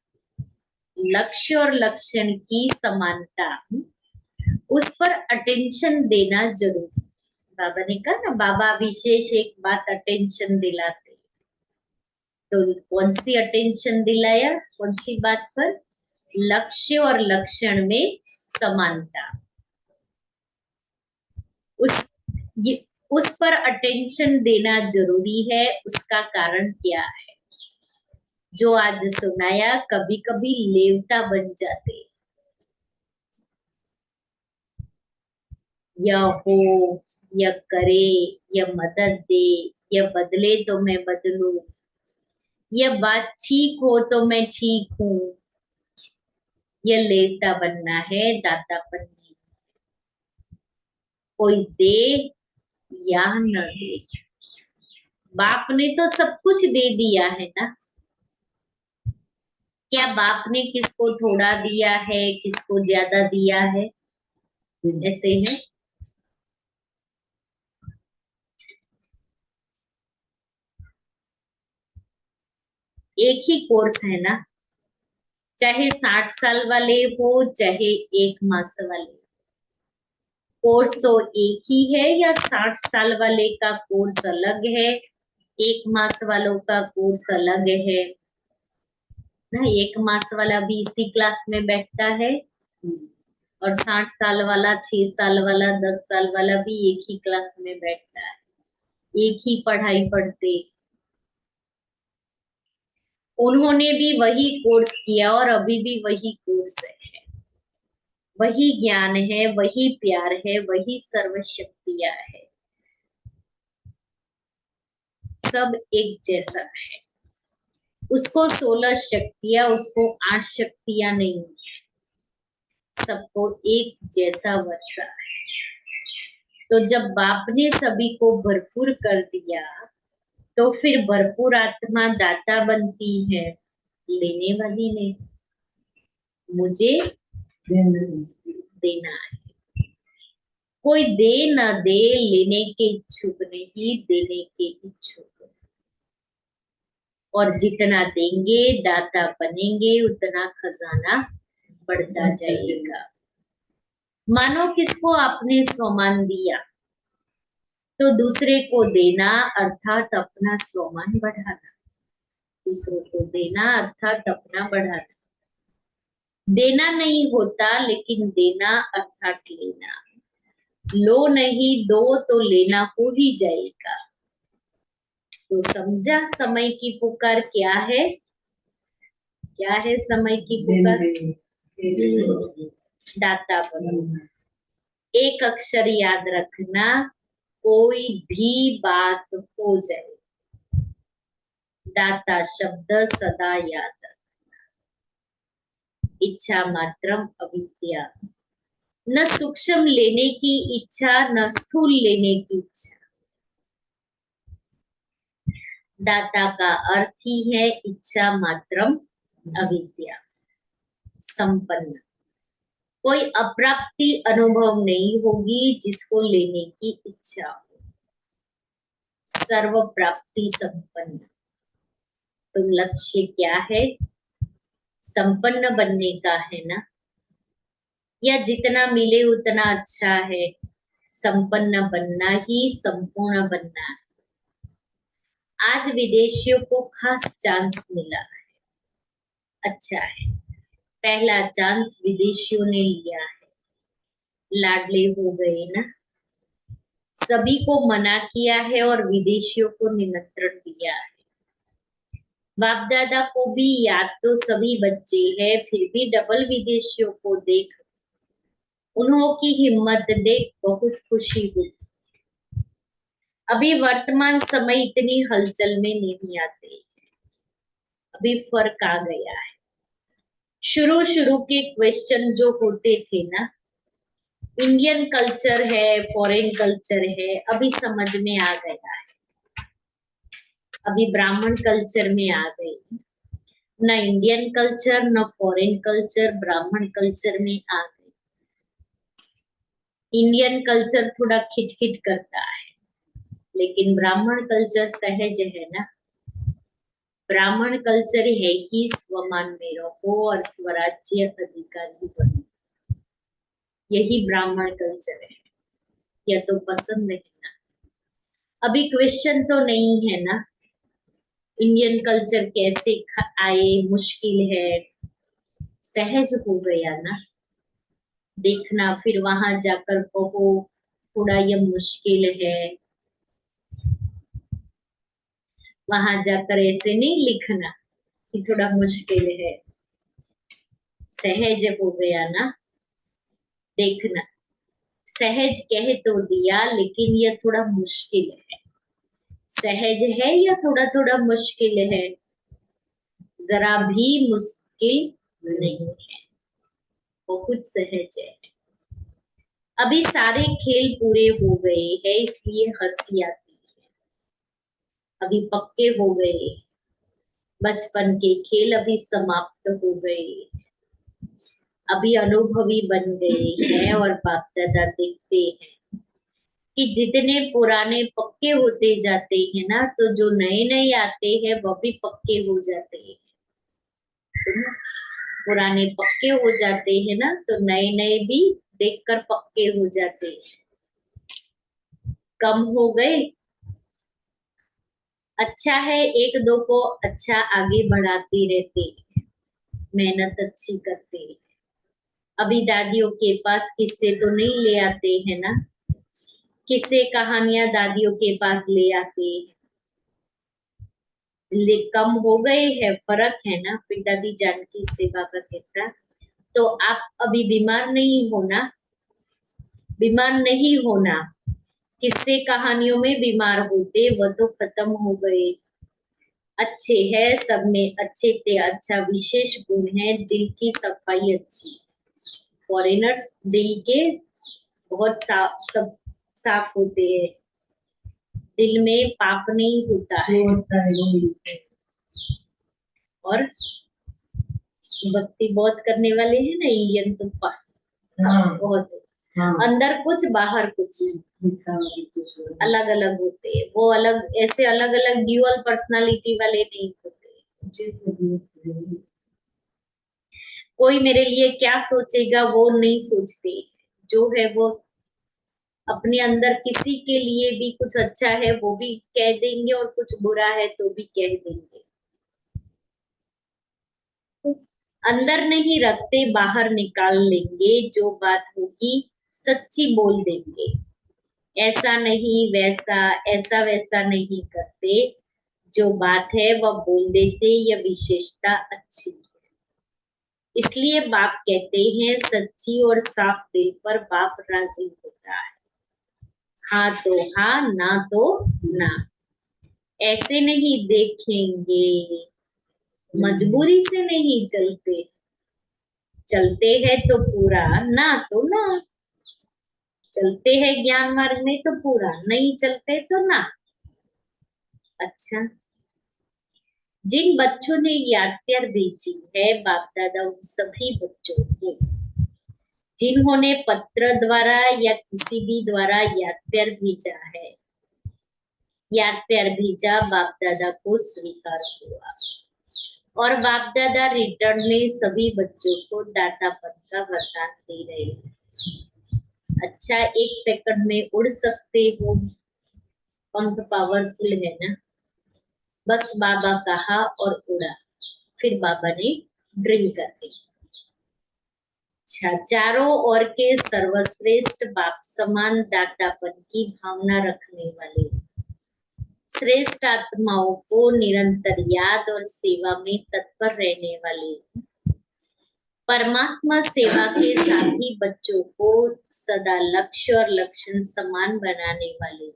लक्ष्य और लक्षण की समानता, उस पर अटेंशन देना जरूरी। बाबा ने कहा ना, बाबा विशेष एक बात अटेंशन दिलाते, तो कौन सी अटेंशन दिलाया, कौन सी बात पर? लक्ष्य और लक्षण में समानता। उस पर अटेंशन देना जरूरी है। उसका कारण क्या है? जो आज सुनाया, कभी कभी लेवता बन जाते, या हो, या करे, या मदद दे, या बदले तो मैं बदलूं, या बात ठीक हो तो मैं ठीक हूं। यह लेवता बनना है, दातापन नहीं। कोई दे या न दे, बाप ने तो सब कुछ दे दिया है ना। क्या बाप ने किसको थोड़ा दिया है, किसको ज्यादा दिया है? ऐसे है। एक ही कोर्स है ना, चाहे 60 साल वाले हो, चाहे 1 मास वाले। कोर्स तो एक ही है, या 60 साल वाले का कोर्स अलग है, 1 मास वालों का कोर्स अलग है ना। 1 मास वाला भी इसी क्लास में बैठता है, और 60 साल वाला, 6 साल वाला, 10 साल वाला भी एक ही क्लास में बैठता है, एक ही पढ़ाई पढ़ते। उन्होंने भी वही कोर्स किया और अभी भी वही कोर्स है। वही ज्ञान है, वही प्यार है, वही सर्वशक्तियां है, सब एक जैसा है। उसको 16 शक्तियां, उसको 8 शक्तियां नहीं, सबको एक जैसा वर्षा है। तो जब बाप ने सभी को भरपूर कर दिया, तो फिर भरपूर आत्मा दाता बनती है, लेने वाली नहीं। मुझे देना है। कोई दे न दे, लेने के इच्छुक नहीं, देने के इच्छुक। और जितना देंगे, दाता बनेंगे, उतना खजाना बढ़ता जाएगा। मानो किसको आपने स्वमान दिया, तो दूसरे को देना अर्थात अपना स्वमान बढ़ाना। दूसरों को देना अर्थात अपना बढ़ाना। देना नहीं होता, लेकिन देना अर्थात लेना। लो नहीं, दो तो लेना हो ही जाएगा। तो समझा समय की पुकार क्या है? क्या है समय की पुकार? दाता बनो। एक अक्षर याद रखना, कोई भी बात हो जाए, दाता शब्द सदा याद रखना। इच्छा मात्रम अविद्या। न सूक्ष्म लेने की इच्छा, न स्थूल लेने की इच्छा। दाता का अर्थ ही है इच्छा मात्रम अविद्या, संपन्न। कोई अप्राप्ति अनुभव नहीं होगी जिसको लेने की इच्छा हो। सर्व प्राप्ति संपन्न। तो लक्ष्य क्या है? संपन्न बनने का है ना, या जितना मिले उतना अच्छा है? संपन्न बनना ही संपूर्ण बनना है। आज विदेशियों को खास चांस मिला है, अच्छा है। पहला चांस विदेशियों ने लिया है, लाडले हो गए ना। सभी को मना किया है और विदेशियों को निमंत्रण दिया है। बाप दादा को भी याद तो सभी बच्चे हैं, फिर भी डबल विदेशियों को देख, उन्हों की हिम्मत देख बहुत खुशी हुई। अभी वर्तमान समय इतनी हलचल में नहीं आते, अभी फर्क आ गया है। शुरू शुरू के क्वेश्चन जो होते थे ना, इंडियन कल्चर है, फॉरेन कल्चर है, अभी समझ में आ गया है। अभी ब्राह्मण कल्चर में आ गई, न इंडियन कल्चर न फॉरेन कल्चर, ब्राह्मण कल्चर में आ गई। इंडियन कल्चर थोड़ा खिटखिट करता है, लेकिन ब्राह्मण कल्चर सहज है ना। ब्राह्मण कल्चर है कि स्वमान में रहो और स्वराज्य अधिकारी बनो, यही ब्राह्मण कल्चर है। यह तो पसंद है ना। अभी क्वेश्चन तो नहीं है ना, इंडियन कल्चर कैसे आए, मुश्किल है, सहज हो गया ना देखना, फिर वहां जाकर कहो थोड़ा ये मुश्किल है, वहां जाकर ऐसे नहीं लिखना कि थोड़ा मुश्किल है, सहज हो गया ना देखना। सहज कह तो दिया लेकिन ये थोड़ा मुश्किल है, सहज है या थोड़ा थोड़ा मुश्किल है, जरा भी मुश्किल नहीं है, बहुत सहज है। अभी सारे खेल पूरे हो गए हैं इसलिए हंसी आती है, अभी पक्के हो गए, बचपन के खेल अभी समाप्त हो गए, अभी अनुभवी बन गए हैं और बाप दादा देखते हैं कि जितने पुराने पक्के होते जाते हैं ना, तो जो नए नए आते हैं वो भी पक्के हो जाते हैं। सुनो, पुराने पक्के हो जाते हैं ना, तो नए नए भी देखकर पक्के हो जाते हैं। कम हो गए, अच्छा है, एक दो को अच्छा आगे बढ़ाते रहते हैं, मेहनत अच्छी करते हैं। अभी दादियों के पास किस्से तो नहीं ले आते हैं ना, किस्से कहानियां दादियों के पास ले आते हैं, कम हो गए हैं, फर्क है ना। फिर दादी जानकी से बाबा कहता, तो आप अभी बीमार नहीं होना, बीमार नहीं होना, किस्से कहानियों में बीमार होते वो तो खत्म हो गए, अच्छे है, सब में अच्छे थे, अच्छा विशेष गुण है दिल की सफाई अच्छी। फॉरेनर्स दिल के बहुत सब साफ होते हैं, दिल में पाप नहीं होता है, जो होता है वो मिलता है। और भक्ति बहुत करने वाले हैं ना इंडियन, तो हाँ, बहुत हाँ, अंदर कुछ बाहर कुछ अलग अलग होते हैं, वो अलग ऐसे अलग अलग ड्यूअल पर्सनालिटी वाले नहीं होते। कोई मेरे लिए क्या सोचेगा वो नहीं सोचते, जो है वो अपने अंदर किसी के लिए भी कुछ अच्छा है वो भी कह देंगे और कुछ बुरा है तो भी कह देंगे, अंदर नहीं रखते, बाहर निकाल लेंगे, जो बात होगी सच्ची बोल देंगे, ऐसा नहीं वैसा, ऐसा वैसा नहीं करते, जो बात है वह बोल देते, यह विशेषता अच्छी है। इसलिए बाप कहते हैं सच्ची और साफ दिल पर बाप राजी होता है, हाँ तो हाँ, ना तो ना, ऐसे नहीं देखेंगे, मजबूरी से नहीं चलते, चलते हैं तो पूरा, ना तो ना, चलते हैं ज्ञान मार्ग में तो पूरा, नहीं चलते तो ना। अच्छा, जिन बच्चों ने याद प्यार भेजी है बाप दादा उन सभी बच्चों को, जिन्होंने पत्र द्वारा या किसी भी द्वारा याद प्यार भेजा है, याद प्यार भेजा, बाप दादा को स्वीकार हुआ, और बाप दादा रिटर्न में सभी बच्चों को दातापन का वरदान दे रहे हैं। अच्छा, 1 सेकंड में उड़ सकते हो, पंख पावरफुल है ना, बस बाबा कहा और उड़ा, फिर बाबा ने ड्रिल कर दी। अच्छा, चारों ओर के सर्वश्रेष्ठ बाप समान दातापन की भावना रखने वाले, श्रेष्ठ आत्माओं को निरंतर याद और सेवा में तत्पर रहने वाले, परमात्मा सेवा के साथ ही बच्चों को सदा लक्ष्य और लक्षण समान बनाने वाले,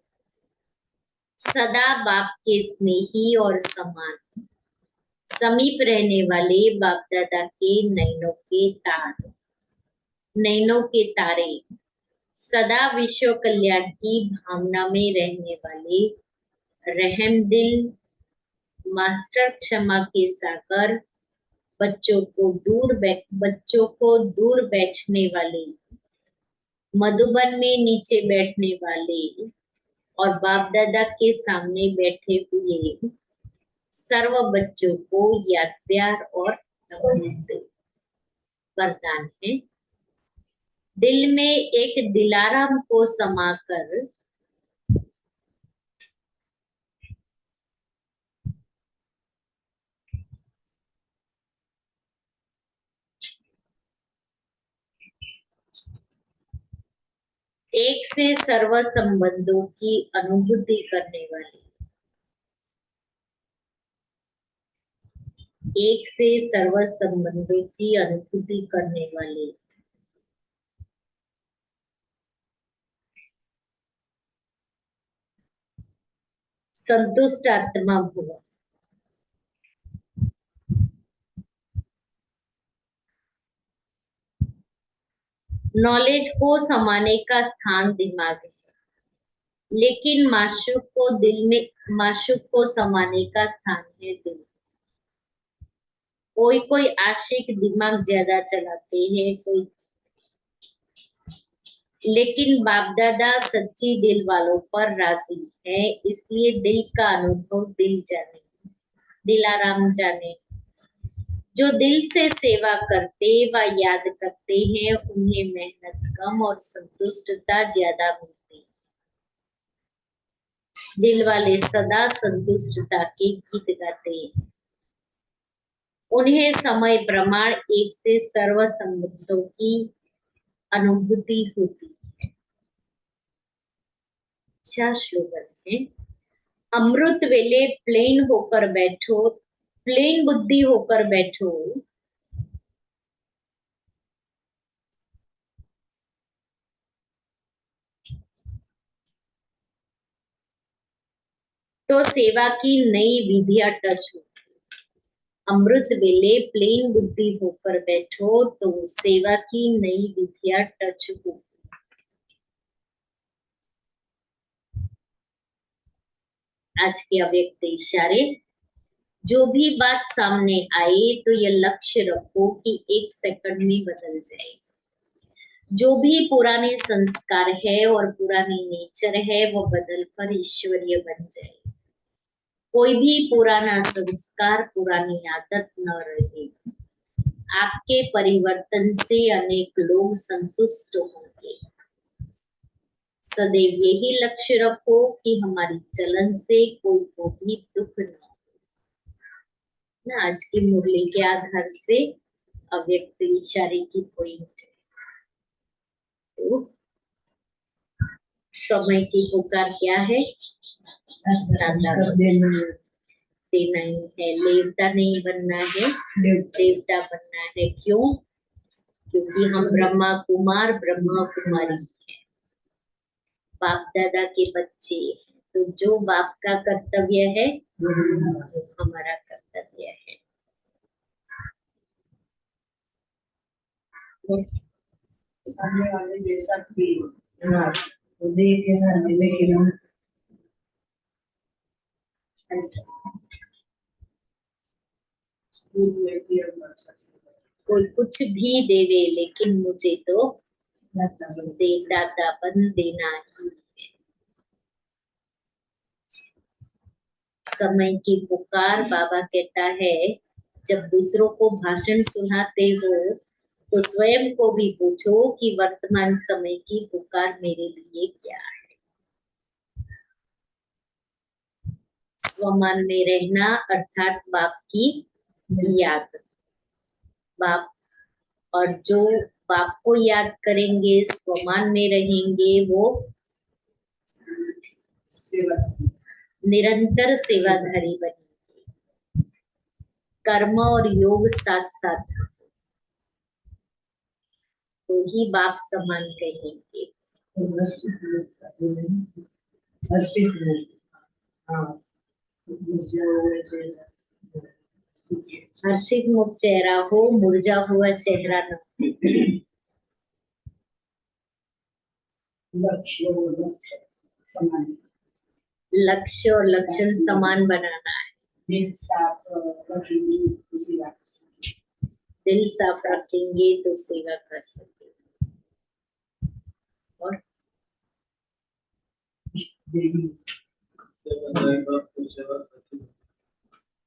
सदा बाप के स्नेही और समान समीप रहने वाले, बाप दादा के नैनों के तारे, सदा विश्व कल्याण की भावना में रहने वाले, रहम दिल मास्टर, क्षमा के सागर, बच्चों को दूर बैठने वाले, मधुबन में नीचे बैठने वाले और बाप दादा के सामने बैठे हुए सर्व बच्चों को याद प्यार और नमस्ते वरदान है। दिल में एक दिलाराम को समाकर एक से सर्व संबंधों की अनुभूति करने वाली, एक से सर्व संबंधों की अनुभूति करने वाले, संतुष्ट आत्मा भव। नॉलेज को समाने का स्थान दिमाग है, लेकिन माशूक को दिल में, माशूक को समाने का स्थान है दिल। कोई कोई आशिक दिमाग ज्यादा चलाते हैं, कोई, लेकिन बाप दादा सच्ची दिल वालों पर राजी है, इसलिए दिल का अनुभव दिल जाने, दिलाराम जाने। जो दिल से सेवा करते व याद करते हैं, उन्हें मेहनत कम और संतुष्टता ज्यादा मिलती है। दिल वाले सदा संतुष्टता के गीत गाते हैं। उन्हें समय प्रमाण एक से सर्व संबंधों की अनुभूति होती है। अच्छा श्लोगन है, अमृत वेले प्लेन होकर बैठो, प्लेन बुद्धि होकर बैठो, तो सेवा की नई विधियां टच होती। अमृत वेले प्लेन बुद्धि होकर बैठो तो सेवा की नई विधियां टच होती। आज के अव्यक्त इशारे, जो भी बात सामने आए तो यह लक्ष्य रखो कि 1 सेकंड में बदल जाए। जो भी पुराने संस्कार है और पुरानी नेचर है वो बदल कर ईश्वरीय बन जाए। कोई भी पुराना संस्कार, पुरानी आदत न रहे। आपके परिवर्तन से अनेक लोग संतुष्ट होंगे। सदैव यही लक्ष्य रखो कि हमारी चलन से कोई को भी दुख न हो। ना आज की मुरली के आधार से अव्यक्त इशारे की पॉइंट है। तो समय की पुकार क्या है? देना ही है, देवता नहीं बनना है, देवता बनना है। क्यों? क्योंकि हम ब्रह्मा कुमार ब्रह्मा कुमारी हैं, बाप दादा के बच्चे हैं। तो जो बाप का कर्तव्य है वो हमारा कर्तव्य है। सामने वाले जैसा भी वो देख के घर में लेके हम स्कूल में भी हम कर सकते हैं। कोई कुछ भी देवे लेकिन मुझे तो दातापन देना ही है। समय की पुकार, बाबा कहता है जब दूसरों को भाषण सुनाते हो तो स्वयं को भी पूछो कि वर्तमान समय की पुकार मेरे लिए क्या है। स्वमान में रहना अर्थात बाप की याद। बाप, और जो बाप को याद करेंगे, स्वमान में रहेंगे, वो सेवा निरंतर सेवाधारी बनेंगे। कर्म और योग साथ साथ तो ही बाप समान कहेंगे। हर्षित मुख चेहरा हो, मुरझा हुआ चेहरा न हो। लक्ष्य और लक्षण समान बनाना है। दिल साफ रखेंगे तो सेवा कर सकेंगे। दिल साफ रखेंगे तो सेवा कर सकेंगे। और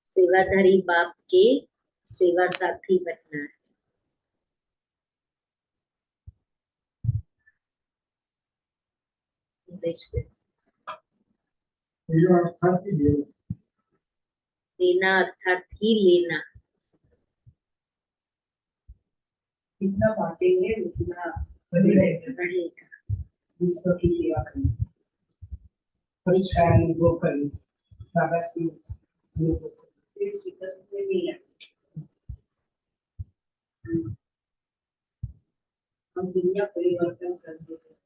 सेवाधारी बाप के सेवा साथी बनना है। देना अर्थात ही लेना। जितना बांटेंगे उतना बढ़ेगा। विश्व की सेवा करनी, पुरस्कार अनुभव करनी, बाबा से अनुभव करनी, फिर शिकस्त में नहीं आना। हम दुनिया परिवर्तन करते हैं,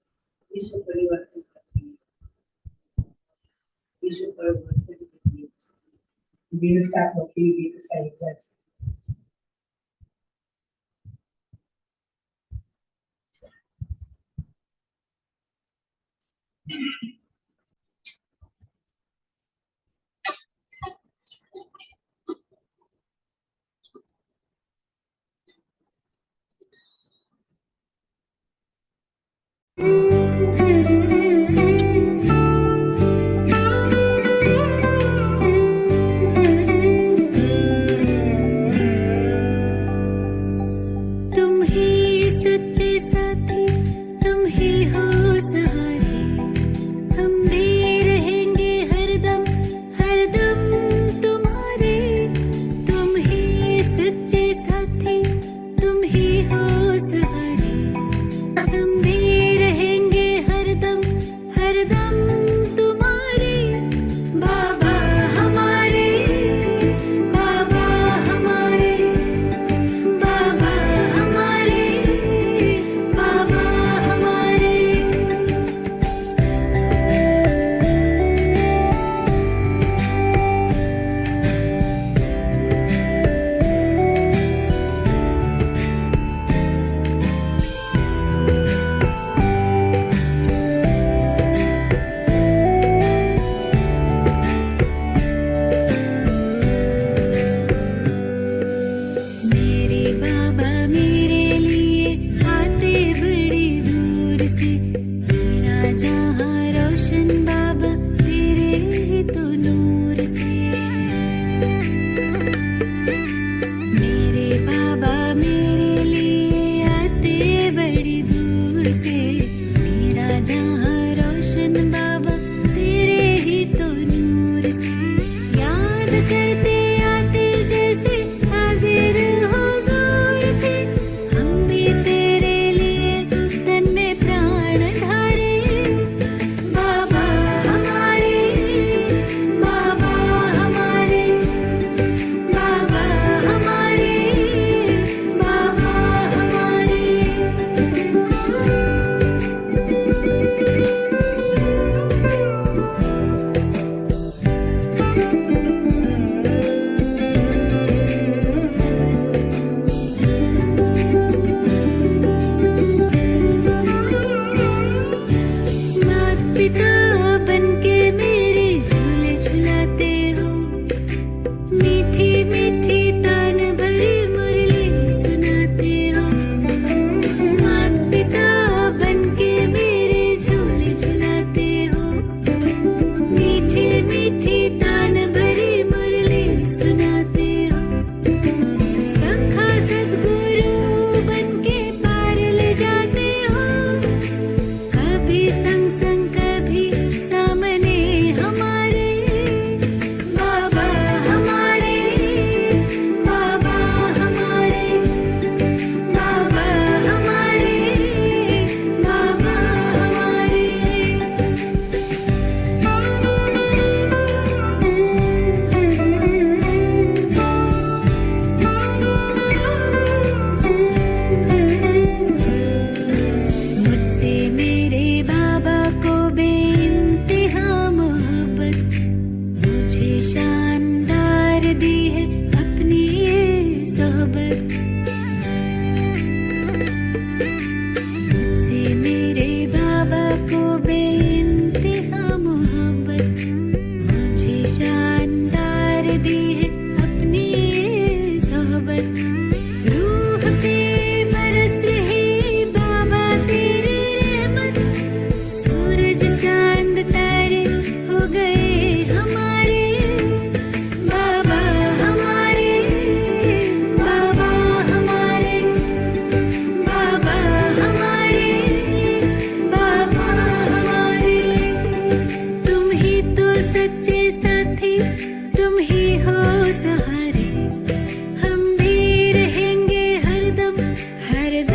विश्व परिवर्तन करते हैं, विश्व परिवर्तन करते हैं। दिल साफ होती है तो सही बात। तुम ही सच्चे साथी, तुम ही हो सहारे, हम भी रहेंगे हरदम हरदम तुम्हारे। तुम ही सच्चे साथी, तुम ही हो सहारे, हम भी रहेंगे हरदम हरदम तुम्हारे। बाबा हमारे, बाबा हमारे, बाबा हमारे, बाबा हमारे। मेरे बाबा मेरे लिए आते बड़ी दूर से, तेरा जहां रोशन बाबा तेरे ही तो नूर से। मेरे बाबा मेरे लिए आते बड़ी दूर से, मेरा जहां रोशन बाबा तेरे ही तो नूर से। याद करते आते जैसे हाजिर हुजूर थे, हम भी तेरे लिए तन में प्राण धारे। बाबा हमारे, बाबा हमारे, बाबा हमारे, बाबा हमारे। मात पिता बनके मेरे झूले झुलाते हो, मीठी मीठी तान भरी मुरली सुनाते हो। मात पिता बनके मेरे झूले झुलाते हो, मीठी मीठी तान भरी मुरली सुनाते हो। सखा सद्गुरु बनके पार ले जाते हो, कभी संग संग कभी सामने हमारे। बाबा हमारे, बाबा हमारे, बाबा हमारे, बाबा हमारे। मुझसे मेरे बाबा को बेइंतहा मोहब्बत, मुझे शानदार दी है अपनी ये सोहबत। मुझसे मेरे बाबा को बेइंतहा मोहब्बत, मुझे शानदार दी है अपनी ये सोहबत। रूह पे बरस रही बाबा तेरी रहमत, सूरज चांद तारे हो गए हमारे। बाबा हमारे, बाबा हमारे, बाबा हमारे, बाबा हमारे। तुम ही तो सच्चे साथी, तुम ही हो सहारे, हम भी रहेंगे हरदम हरदम